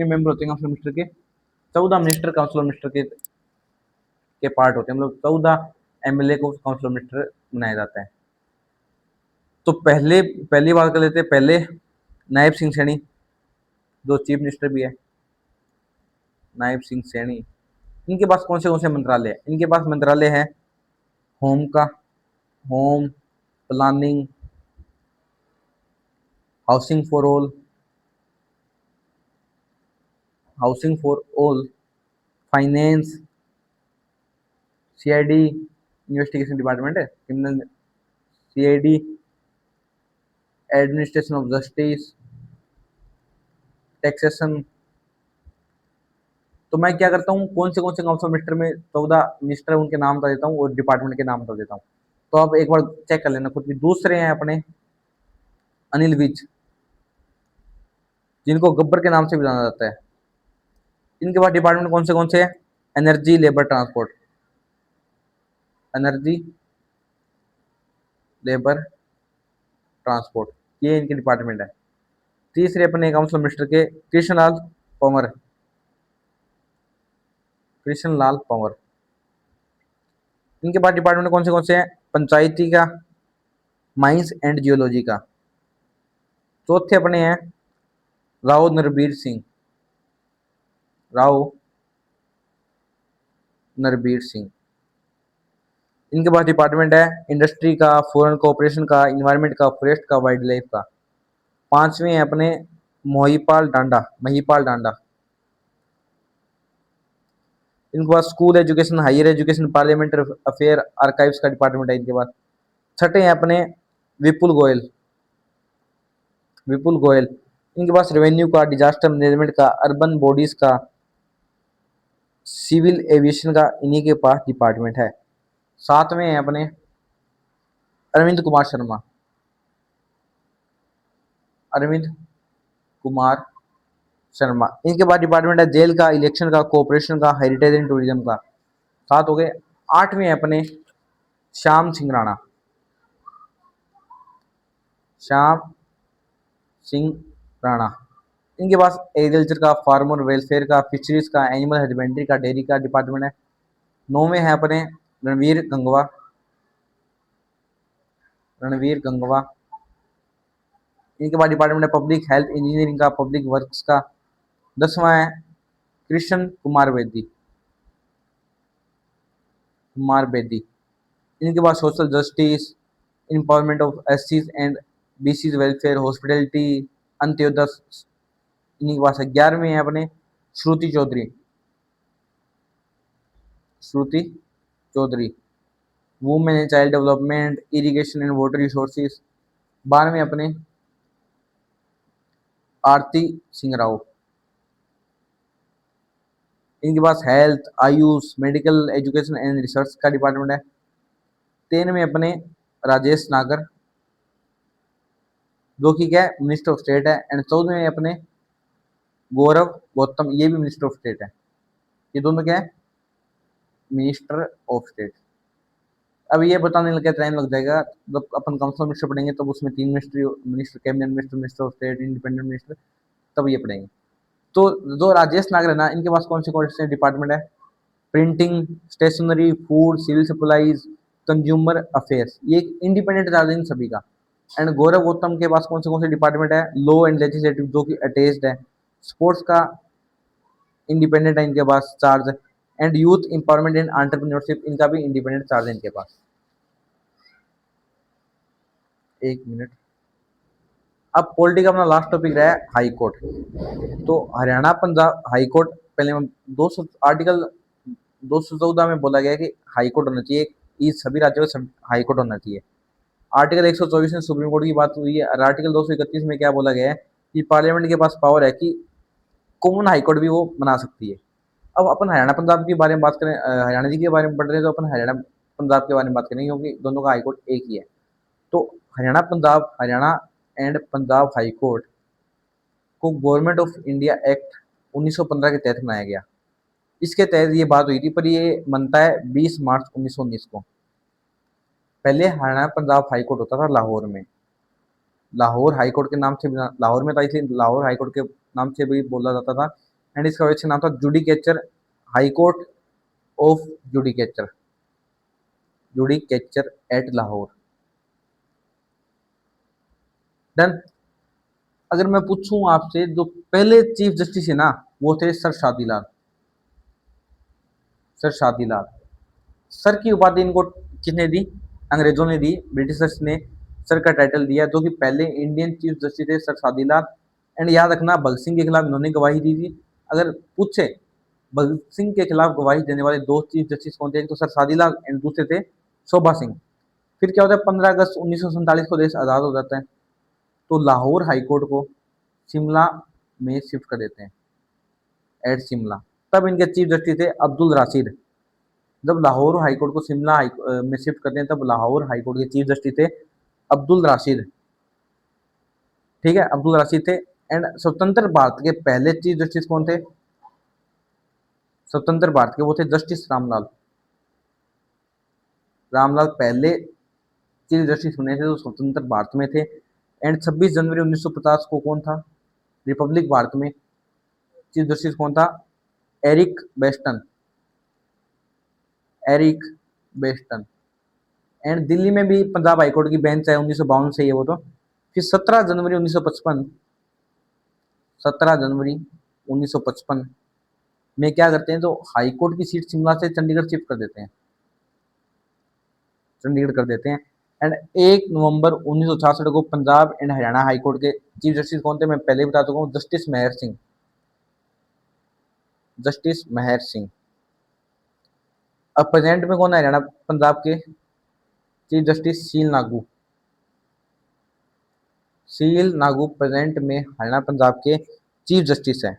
Speaker 1: मेंबर होते हैं काउंसिल ऑफ मिनिस्टर के? 14 मिनिस्टर काउंसिल ऑफ मिनिस्टर के पार्ट होते हैं, मतलब 14 एमएलए को काउंसिल ऑफ मिनिस्टर बनाया जाता है। तो पहली बात कर लेते हैं पहले नायब सिंह सैनी, जो चीफ मिनिस्टर भी है, नायब सिंह सैनी। इनके पास कौन से मंत्रालय है? इनके पास मंत्रालय है होम का, home, planning, housing for all, housing for all, finance, CID investigation department है, criminal CID, administration of justice, taxation. तो मैं क्या करता हूँ, कौन से काउंसिल मिनिस्टर में 14 मिनिस्टर उनके नाम बता देता हूँ और डिपार्टमेंट के नाम बता देता हूँ। तो आप एक बार चेक कर लेना खुद भी। दूसरे हैं अपने अनिल विज, जिनको गब्बर के नाम से भी जाना जाता है। इनके बाद डिपार्टमेंट कौन से हैं? Energy, labour, transport, energy, labour, transport, ये इनके डिपार्टमेंट है। तीसरे अपने काउंसिल मिनिस्टर के कृष्णलाल पंवर, कृष्णलाल पंवर। इनके बाद डिपार्टमेंट कौन से हैं? पंचायती का, माइंस एंड जियोलॉजी का। चौथे अपने हैं राव नरबीर सिंह, राव नरबीर सिंह। इनके पास डिपार्टमेंट है इंडस्ट्री का, फॉरेन कोऑपरेशन का, इन्वायरमेंट का, फॉरेस्ट का, वाइल्ड लाइफ का। पांचवें हैं अपने महिपाल डांडा, महिपाल डांडा। इनके पास school education, higher education, parliamentary affair, archives का डिपार्टमेंट है इनके पास। छठे हैं अपने विपुल गोयल, विपुल गोयल। इनके पास रेवेन्यू का, डिजास्टर मैनेजमेंट का, अर्बन बॉडीज का, सिविल एविएशन का, इन्हीं के पास डिपार्टमेंट है। सातवें हैं अपने अरविंद कुमार शर्मा, अरविंद कुमार शर्मा। इनके पास डिपार्टमेंट है जेल का, इलेक्शन का, कोऑपरेशन का, हेरिटेज एंड टूरिज्म का। सात हो गए। आठवें हैं अपने श्याम सिंह राणा, श्याम सिंह राणा। इनके पास एग्रीकल्चर का, फार्मर वेलफेयर का, फिशरीज का, एनिमल हस्बेंड्री का, डेयरी का डिपार्टमेंट है। नौवें है अपने रणवीर गंगवा, रणवीर गंगवा। इनके बाद डिपार्टमेंट है पब्लिक हेल्थ इंजीनियरिंग का, पब्लिक वर्क्स का। 10वां है कृष्ण कुमार बेदी, कुमार बेदी। इनके पास सोशल जस्टिस, एम्पावरमेंट ऑफ एससीज and BCs welfare, hospitality, Antyodaya. इन्हीं के पास 11वें है अपने Shruti Chaudhary, Shruti Chaudhary, women and child development, irrigation and water resources. 12वें अपने आरती सिंह राव। इनके पास health, AYUSH, medical education and research का डिपार्टमेंट है। 13वें अपने राजेश नागर, जो कि क्या है मिनिस्टर ऑफ स्टेट है। एंड 14वें अपने गौरव गौतम, ये भी मिनिस्टर ऑफ स्टेट है। ये दोनों क्या है? Minister of state. अब ये बताने लगे टाइम लग जाएगा, जब अपन काउंसिल मिनिस्टर पढ़ेंगे तब उसमें 3 ministry, minister, cabinet minister, minister of state, independent minister, तब ये पढ़ेंगे। तो जो राजेश नागर है ना, इनके पास कौन से डिपार्टमेंट है? Printing, stationery, food, civil supplies, consumer affairs, ये एक इंडिपेंडेंट चार्ज है इन सभी का। एंड गौरव गौतम के पास कौन से डिपार्टमेंट है, लॉ एंड लेजिस्लेटिव जो कि अटैच्ड है। स्पोर्ट्स का इंडिपेंडेंट है इनके पास charge. And youth empowerment and entrepreneurship, इनका भी इंडिपेंडेंट चार्ज है इनके पास। एक मिनट। अब पॉलिटी का अपना लास्ट टॉपिक रहा है हाई कोर्ट। तो हरियाणा पंजाब हाई कोर्ट, पहले हम 200 आर्टिकल 214 में बोला गया है कि हाई कोर्ट होना चाहिए, ये सभी राज्यों में हाई कोर्ट होना चाहिए। आर्टिकल 124 में सुप्रीम कोर्ट की बात हुई है, और आर्टिकल 231 में क्या बोला गया है कि पार्लियामेंट के पास पावर है कि कॉमन हाई कोर्ट भी वो बना सकती है। अब अपन हरियाणा पंजाब के बारे में बात करें, हरियाणा जी के बारे में पढ़ रहे हैं, तो अपन हरियाणा पंजाब के बारे में बात करेंगे क्योंकि दोनों का हाई कोर्ट एक ही है। तो Haryana and Punjab high court को गवर्नमेंट ऑफ इंडिया एक्ट 1915 के तहत बनाया गया। इसके तहत ये बात हुई थी, पर ये बनता है 20 मार्च 1919 को। पहले हरियाणा पंजाब हाई कोर्ट होता था लाहौर में। लाहौर हाई कोर्ट के नाम से लाहौर में था, इसलिए लाहौर हाई कोर्ट के नाम से भी बोला जाता था। एंड इसका वैसे नाम था judicature high court of judicature, judicature at Lahore. Done. अगर मैं पूछूं आपसे, जो पहले चीफ जस्टिस है ना, वो थे sir Shadilal. Sir Shadilal sir की उपाधि इनको किसने दी, अंग्रेजों ने दी, ब्रिटिशर्स ने सर का टाइटल दिया, जो कि पहले इंडियन चीफ जस्टिस थे सर शादीलाल। एंड याद रखना, भगत सिंह के खिलाफ इन्होंने गवाही दी थी। अगर पूछे भगत सिंह के खिलाफ गवाही देने वाले दो चीफ जस्टिस कौन थे, एक तो सर शादीलाल एंड दूसरे थे शोभा सिंह। फिर क्या होता है, 15 अगस्त 1947 को देश आज़ाद हो जाता है, तो लाहौर हाईकोर्ट को शिमला में शिफ्ट कर देते हैं, एट शिमला। तब इनके चीफ जस्टिस थे अब्दुल राशिद। जब लाहौर हाईकोर्ट को शिमला में शिफ्ट करते हैं, तब लाहौर हाईकोर्ट के चीफ जस्टिस थे अब्दुल राशिद। ठीक है, अब्दुल राशिद थे। एंड स्वतंत्र भारत के पहले चीफ जस्टिस कौन थे, स्वतंत्र भारत के, वो थे जस्टिस रामलाल। रामलाल पहले चीफ जस्टिस बने थे जो स्वतंत्र भारत में थे। एंड 26 जनवरी 1950 को कौन था रिपब्लिक भारत में चीफ जस्टिस कौन था, एरिक बेस्टन। एरिक बेस्टन। एंड दिल्ली में भी पंजाब हाईकोर्ट की बेंच है, 1952 से ये वो तो। फिर 17 जनवरी 1955 में क्या करते हैं, तो हाईकोर्ट की सीट शिमला से चंडीगढ़ शिफ्ट कर देते हैं, चंडीगढ़ कर देते हैं। एंड 1 नवंबर 1966 को पंजाब एंड हरियाणा हाईकोर्ट के चीफ जस्टिस कौन थे, मैं पहले ही बता चुका हूँ, जस्टिस मेहर सिंह। जस्टिस मेहर सिंह। अब प्रेजेंट में कौन है हरियाणा पंजाब के चीफ जस्टिस, शील नागू। शील नागू प्रेजेंट में हरियाणा पंजाब के चीफ जस्टिस है।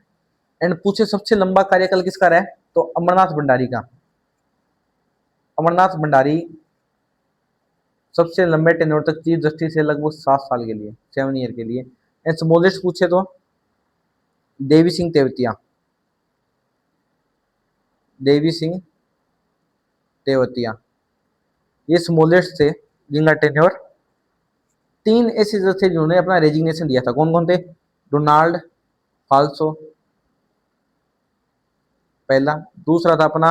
Speaker 1: एंड पूछे सबसे लंबा कार्यकाल किसका रहा है, तो अमरनाथ भंडारी का। अमरनाथ भंडारी सबसे लंबे टेन्योर तक चीफ जस्टिस है, लगभग 7 साल के लिए, 7 ईयर के लिए। एंड स्मॉलेस्ट पूछे तो देवी सिंह तेवतिया। देवी सिंह तेवतिया, ये स्मॉलेस्ट थे जिनका टेन्योर। 3 ऐसे जज थे जिन्होंने अपना रेजिग्नेशन दिया था, कौन कौन थे, डोनाल्ड फाल्सो पहला, दूसरा था अपना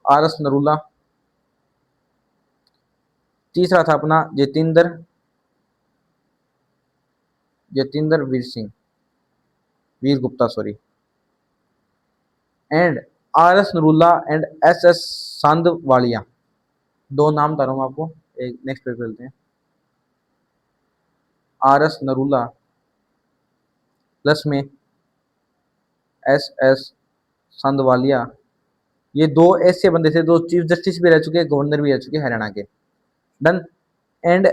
Speaker 1: आर एस नरूला, तीसरा था अपना Jatendra Jatendra Veer Singh, Veer Gupta sorry. And R S Narula and S S Sandhawalia, दो नाम बता रहा हूँ आपको, एक नेक्स्ट पेज पे चलते हैं। आर एस नरूला प्लस में एस एस सांधवालिया, ये दो ऐसे बंदे थे, दो चीफ जस्टिस भी रह चुके, गवर्नर भी रह चुके हरियाणा के। Done. And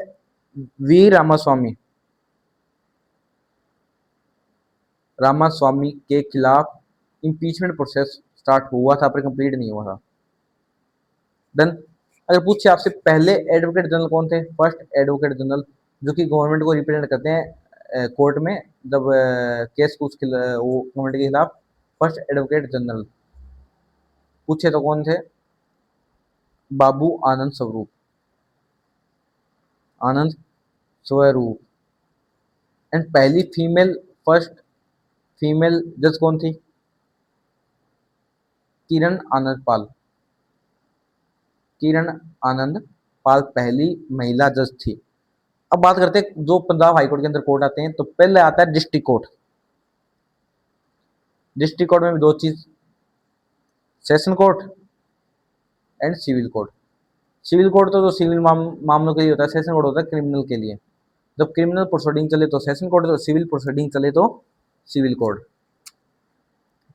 Speaker 1: V Ramaswami, Ramaswami के खिलाफ इम्पीचमेंट प्रोसेस स्टार्ट हुआ था पर कंप्लीट नहीं हुआ था। डन। अगर पूछे आपसे पहले एडवोकेट जनरल कौन थे, फर्स्ट एडवोकेट जनरल जो कि गवर्नमेंट को रिप्रेजेंट करते हैं कोर्ट में, जब केस कुछ वो गवर्नमेंट के खिलाफ, फर्स्ट एडवोकेट जनरल पूछे तो कौन थे, बाबू आनंद स्वरूप, आनंद स्वरूप। एंड पहली फीमेल, फर्स्ट फीमेल जज कौन थी, किरण आनंद पाल, किरण आनंद पाल पहली महिला जज थी। अब बात करते हैं जो पंजाब हाईकोर्ट के अंदर कोर्ट आते हैं, तो पहले आता है डिस्ट्रिक्ट कोर्ट। डिस्ट्रिक्ट कोर्ट में भी दो चीज, session court and civil court. Civil court तो जो सिविल मामलों के लिए होता है, सेशन कोर्ट होता है क्रिमिनल के लिए। जब क्रिमिनल प्रोसीडिंग चले तो सेशन कोर्ट, तो सिविल प्रोसीडिंग चले तो सिविल कोर्ट।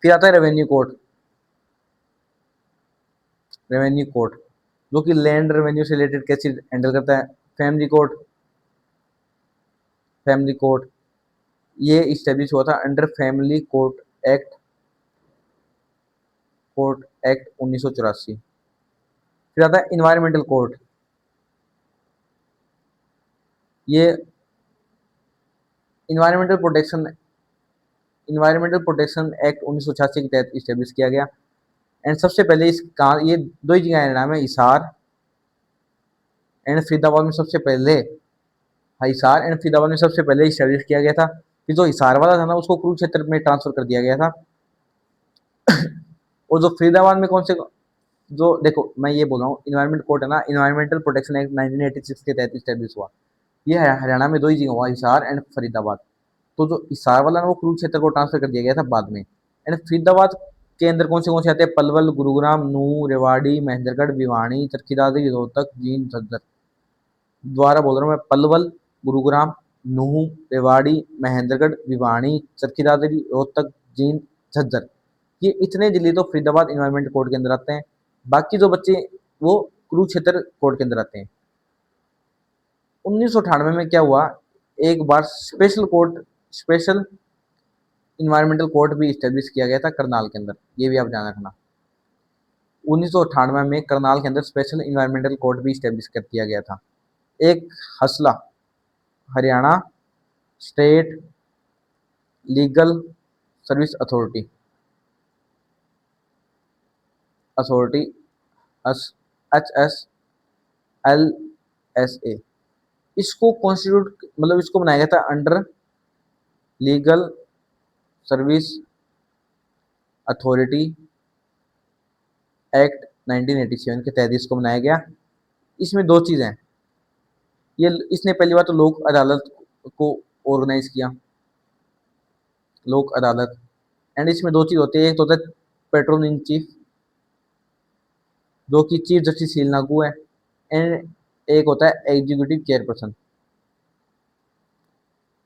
Speaker 1: फिर आता है रेवेन्यू कोर्ट। रेवेन्यू कोर्ट जो कि लैंड रेवेन्यू से रिलेटेड केसेस हैंडल करता है। फैमिली कोर्ट, फैमिली कोर्ट ये इस्टेब्लिश हुआ था अंडर फैमिली कोर्ट एक्ट 1984। फिर आता है इन्वायरमेंटल कोर्ट। ये इन्वायरमेंटल प्रोटेक्शन एक्ट 1986 के तहत इस्टेब्लिश किया गया। एंड सबसे पहले ये दो ही जगह नाम है, हिसार एंड फरीदाबाद में सबसे पहले, हिसार एंड फरीदाबाद में सबसे पहले इस्टेब्लिश किया गया था। फिर जो हिसार वाला था ना, उसको कुरुक्षेत्र में ट्रांसफर कर दिया गया था। और जो फरीदाबाद में कौन से, जो देखो मैं ये बोल रहा हूँ, इन्वायरमेंट कोर्ट है ना, इन्वायरमेंटल प्रोटेक्शन एक्ट 1986 के तहत इस्टेब्लिश हुआ। ये हरियाणा में दो ही जगह हुआ, हिसार एंड फरीदाबाद। तो जो हिसार वाला ना, वो कुरुक्षेत्र को ट्रांसफर कर दिया गया था बाद में। एंड फरीदाबाद के अंदर कौन से आते हैं, पलवल, गुरुग्राम, नूह, रेवाड़ी, महेंद्रगढ़, भिवानी, चरखी दादरी, रोहतक, जींद, झज्जर। दोबारा बोल रहा हूँ मैं, पलवल, गुरुग्राम, नूह, रेवाड़ी, महेंद्रगढ़, भिवानी, चरखी दादरी, रोहतक, जींद, झज्जर। ये इतने जिले तो फरीदाबाद इन्वायरमेंट कोर्ट के अंदर आते हैं। बाकी जो बच्चे वो कुरुक्षेत्र कोर्ट के अंदर आते हैं। 1998 में क्या हुआ, एक बार स्पेशल इन्वायरमेंटल कोर्ट भी स्टेब्लिश किया गया था करनाल के अंदर, ये भी आप ध्यान रखना। 1998 में करनाल के अंदर स्पेशल इन्वायरमेंटल कोर्ट भी स्टेब्लिश कर दिया गया था। एक हसला, Haryana state legal service authority authority HSLSA, इसको कॉन्स्टिट्यूट मतलब इसको बनाया गया था under legal service authority act 1987 के तहत इसको बनाया गया। इसमें दो चीज़ हैं, ये इसने पहली बार तो लोक अदालत को ऑर्गेनाइज किया, लोक अदालत। एंड इसमें दो चीज़ होती है, एक तो होता है पेट्रोल इन चीफ जो कि चीफ जस्टिस शील नागू है, एंड एक होता है एग्जीक्यूटिव चेयरपर्सन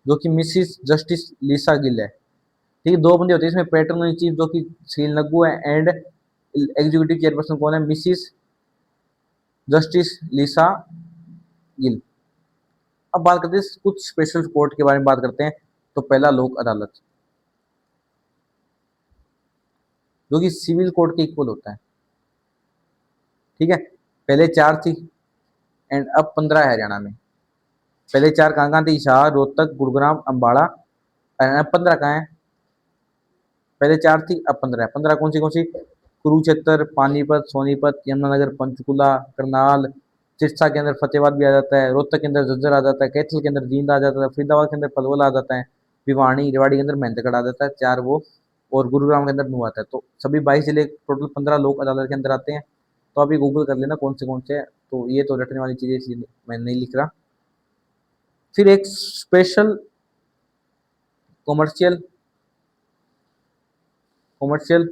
Speaker 1: जो कि मिसिस जस्टिस लिसा गिल है। ठीक है, दो बंदे होते हैं इसमें, पेट्रोल इन चीफ जो कि शील नागू है, एंड एग्जीक्यूटिव चेयरपर्सन कौन है, मिसिस जस्टिस लिसा गिल। अब बात करते हैं कुछ स्पेशल कोर्ट के बारे में बात करते हैं। तो पहला लोक अदालत जो कि सिविल कोर्ट के इक्वल होता है। ठीक है, पहले 4 थी एंड अब 15 है हरियाणा में। पहले 4 कहाँ थी, हिसार, रोहतक, गुरुग्राम, अम्बाड़ा। अब 15 कहाँ है, पहले 4 थी अब 15 है। 15 कौन सी, कुरुक्षेत्र, पानीपत, सोनीपत, यमुनानगर, पंचकुला, करनाल, सिरसा के अंदर फतेहाबाद भी आ जाता है, रोहतक के अंदर झज्जर आ जाता है, कैथल के अंदर जींद आ जाता है, फरीदाबाद के अंदर पलवल आ जाता है, भिवानी, रेवाड़ी के अंदर महेंद्रगढ़ आ जाता है, 4 वो, और गुरुग्राम के अंदर नूह आता है। तो सभी 22 जिले टोटल 15 लोक अदालत के अंदर आते हैं। तो अभी गूगल कर लेना कौन से हैं। तो ये तो रटने वाली चीज़ें इसलिए मैं नहीं लिख रहा। फिर एक स्पेशल कॉमर्शियल कॉमर्शियल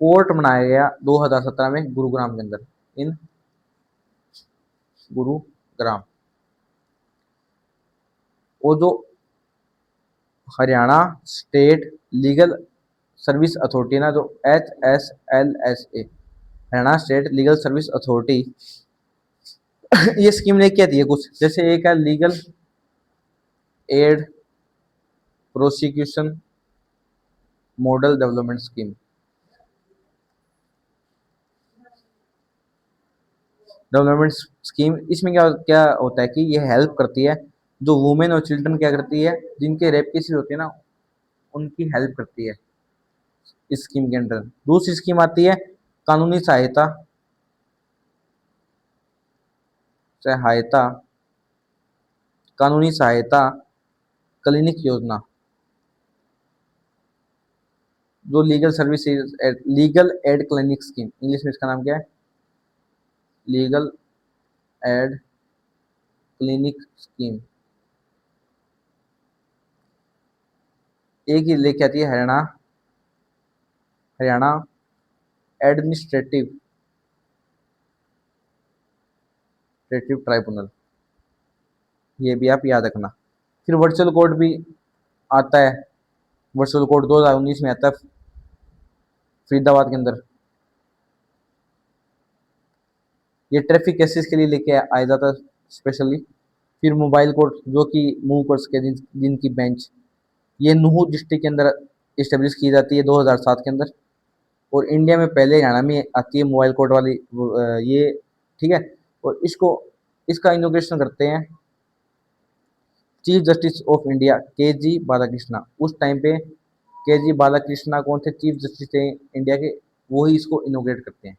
Speaker 1: कोर्ट बनाया गया 2017 में गुरुग्राम के अंदर, इन गुरुग्राम। वो जो Haryana state legal service authority ना, जो HSLSA, Haryana state legal service authority, ये स्कीम ने क्या दी है कुछ, जैसे एक है legal aid prosecution model development scheme. Development scheme, इसमें क्या क्या होता है कि ये हेल्प करती है जो वुमेन और चिल्ड्रन, क्या करती है, जिनके रेप केसेस होते हैं ना, उनकी हेल्प करती है इस स्कीम के अंडर। दूसरी स्कीम आती है कानूनी सहायता सहायता कानूनी सहायता क्लिनिक योजना, जो legal aid clinic scheme, English में इसका नाम क्या है, लीगल एड क्लिनिक स्कीम, एक ही लेके आती है हरियाणा, हरियाणा एडमिनिस्ट्रेटिव ट्राइब्यूनल, ये भी आप याद रखना। फिर वर्चुअल कोर्ट भी आता है, वर्चुअल कोर्ट 2019 में आता है फरीदाबाद के अंदर। ये ट्रैफिक केसेस के लिए लेके आया जाता है स्पेशली। फिर मोबाइल कोर्ट जो कि मूव कर सके जिनकी बेंच, ये नूह डिस्ट्रिक्ट के अंदर इस्टेब्लिश की जाती है 2007 के अंदर। और इंडिया में पहले हरियाणा में आती है मोबाइल कोर्ट वाली ये, ठीक है। और इसका इनोग्रेशन करते हैं चीफ जस्टिस ऑफ इंडिया के जी बालाकृष्णा। उस टाइम पे के जी बालाकृष्णा कौन थे, चीफ जस्टिस थे इंडिया के, वो ही इसको इनोग्रेट करते हैं,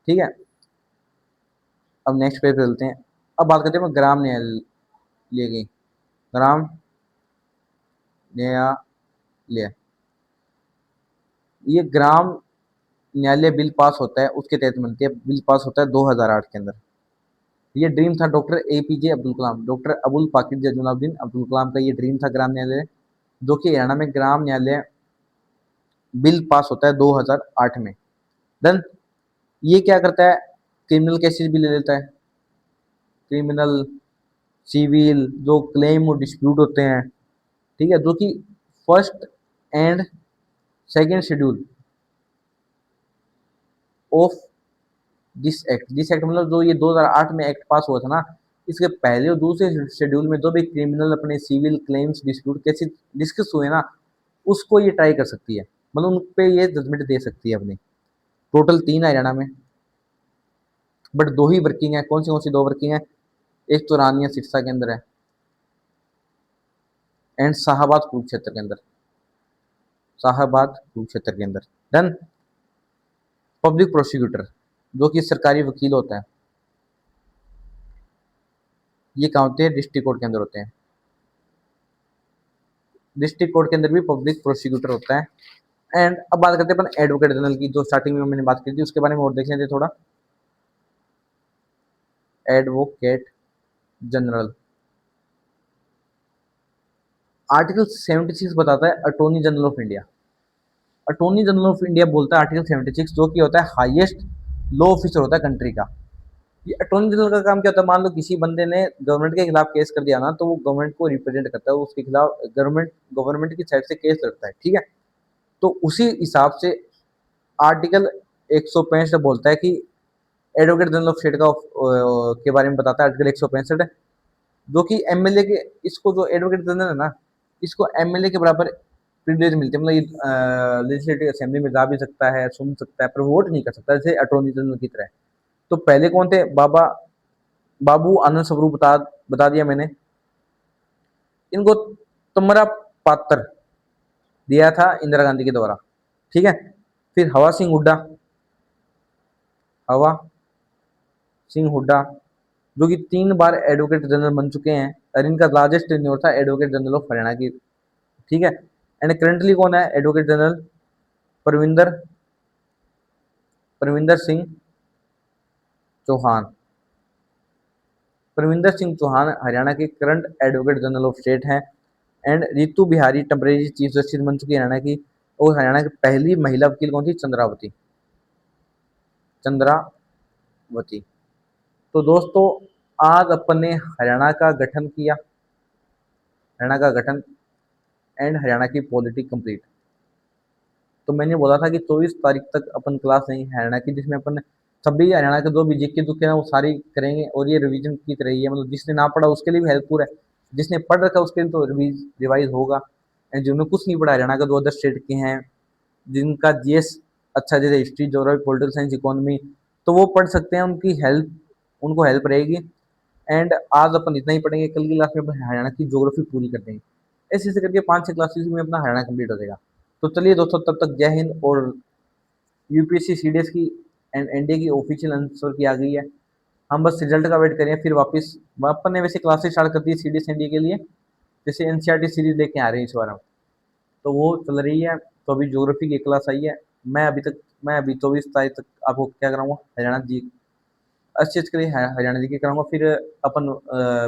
Speaker 1: ठीक है। अब नेक्स्ट पेज पे चलते हैं। अब बात करते हैं ग्राम न्यायालय की। ग्राम न्यायालय, ये ग्राम न्यायालय बिल पास होता है, उसके तहत बनती है, बिल पास होता है 2008 के अंदर। ये ड्रीम था doctor APJ Abdul Kalam, doctor Abul Pakir Jainulabdeen Abdul Kalam का ये ड्रीम था ग्राम न्यायालय, जो कि हरियाणा में ग्राम न्यायालय बिल पास होता है 2008 में। देन ये क्या करता है, क्रिमिनल केसेस भी ले लेता है, क्रिमिनल सिविल जो क्लेम और डिस्प्यूट होते हैं, ठीक है, जो कि first and second schedule of this act मतलब जो ये 2008 में एक्ट पास हुआ था ना, इसके पहले और दूसरे शेड्यूल में जो भी क्रिमिनल अपने सिविल क्लेम्स डिस्प्यूट कैसे डिस्कस हुए ना, उसको ये ट्राई कर सकती है, मतलब उन पे ये जजमेंट दे सकती है अपनी। टोटल 3 है हरियाणा में, बट 2 ही वर्किंग है। कौन सी 2 वर्किंग है, एक तो रानिया सिरसा के अंदर है एंड शाहबाद कुरुक्षेत्र के अंदर, शाहबाद कुरुक्षेत्र के अंदर। डन। पब्लिक प्रोसिक्यूटर जो कि सरकारी वकील होता है, ये कहाँ होते हैं, डिस्ट्रिक्ट कोर्ट के अंदर होते हैं। डिस्ट्रिक्ट कोर्ट के अंदर भी पब्लिक प्रोसिक्यूटर होता है। एंड अब बात करते हैं अपन एडवोकेट जनरल की, जो स्टार्टिंग में मैंने बात की थी, उसके बारे में और देख लेते हैं थोड़ा। एडवोकेट जनरल, आर्टिकल 76 बताता है attorney general of India. Attorney general of India बोलता है आर्टिकल 76, जो कि होता है हाईएस्ट लॉ ऑफिसर होता है कंट्री का। ये अटॉर्नी जनरल का काम क्या होता है, मान लो किसी बंदे ने गवर्नमेंट के खिलाफ केस कर दिया ना, तो वो गवर्नमेंट को रिप्रेजेंट करता है, उसके खिलाफ गवर्नमेंट की साइड से केस लड़ता है, ठीक है। तो उसी हिसाब से आर्टिकल 165 बोलता है कि एडवोकेट जनरल ऑफ स्टेट का के बारे में बताता है आर्टिकल 165, जो कि एमएलए के, इसको जो एडवोकेट जनरल है ना, इसको एमएलए के बराबर प्रिविलेज मिलते हैं, मतलब ये लेजिस्लेटिव असेंबली में जा भी सकता है, सुन सकता है, पर वोट नहीं कर सकता, जैसे अटॉर्नी जनरल की तरह। तो पहले कौन थे, बाबू आनंद स्वरूप बता दिया मैंने। इनको तमरा पात्र दिया था इंदिरा गांधी के द्वारा, ठीक है। फिर हवा सिंह हुड्डा, हवा सिंह हुड्डा जो कि 3 बार एडवोकेट जनरल बन चुके हैं, और इनका लार्जेस्ट टेन्योर था एडवोकेट जनरल ऑफ हरियाणा की, ठीक है। एंड करंटली कौन है एडवोकेट जनरल, परविंदर परविंदर सिंह चौहान। परविंदर सिंह चौहान हरियाणा के current advocate general of state हैं। And Ritu Bihari temporary chief justice बन चुकी है हरियाणा की। और हरियाणा की पहली महिला वकील कौन थी, चंद्रावती, चंद्रावती। तो दोस्तों आज अपन ने हरियाणा का गठन किया, हरियाणा का गठन एंड हरियाणा की पॉलिटी कंप्लीट। तो मैंने बोला था कि 24 तारीख तक अपन क्लास नहीं हरियाणा की, जिसमें अपन सभी हरियाणा के जो भी जीके तुके हैं वो सारी करेंगे, और ये रिवीजन की तरह ही है, मतलब जिसने ना पढ़ा उसके लिए भी हेल्पफुल है, जिसने पढ़ रखा उसके लिए तो रिवाइज होगा। एंड जिन्होंने कुछ नहीं पढ़ा हरियाणा का, जो अदर स्टेट के हैं, जिनका जीएस अच्छा, जैसे history, geography, political science, economy, तो वो पढ़ सकते हैं, उनको हेल्प रहेगी। एंड आज अपन इतना ही पढ़ेंगे, कल की क्लास में अपन हरियाणा की ज्योग्राफी पूरी कर देंगे। ऐसे ऐसे करके 5-6 क्लासेस में अपना हरियाणा कंप्लीट हो जाएगा। तो चलिए दोस्तों, तब तक जय हिंद। और यूपीएससी सीडीएस की एंड एनडीए की ऑफिशियल आंसर की आ गई है, हम बस रिजल्ट का वेट करें, फिर वापस अपन ने वैसे क्लासेस स्टार्ट कर दी सीडीएस एनडीए के लिए, जैसे एनसीईआरटी सीरीज लेके आ रहे हैं इस बार हम, तो वो चल रही है। तो अभी ज्योग्राफी की क्लास आई है। मैं अभी 24 तारीख तक आपको क्या कराऊंगा, हरियाणा जी अच्छे के लिए हरियाणा जी के कराऊंगा। फिर अपन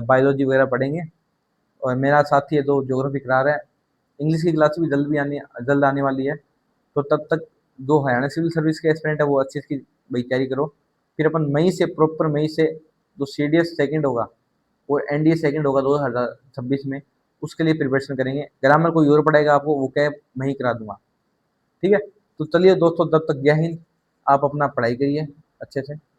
Speaker 1: बायोलॉजी वगैरह पढ़ेंगे, और मेरा साथी है दो ज्योग्राफी करा रहा है। इंग्लिश की क्लास भी जल्द आने वाली है। तो तब तक जो हरियाणा सिविल सर्विस के एस्पिरेंट है वो अच्छे की भाई तैयारी करो। फिर अपन मई से प्रॉपर मई से जो सीडीएस सेकंड होगा और एनडीए सेकंड होगा 2026 में, उसके लिए प्रिपरेशन करेंगे। ग्रामर कोई और पढ़ेगा आपको, वो क्या मैं ही करा दूंगा। ठीक है, तो चलिए दोस्तों, तब तक जय हिंद। आप अपना पढ़ाई करिए अच्छे से।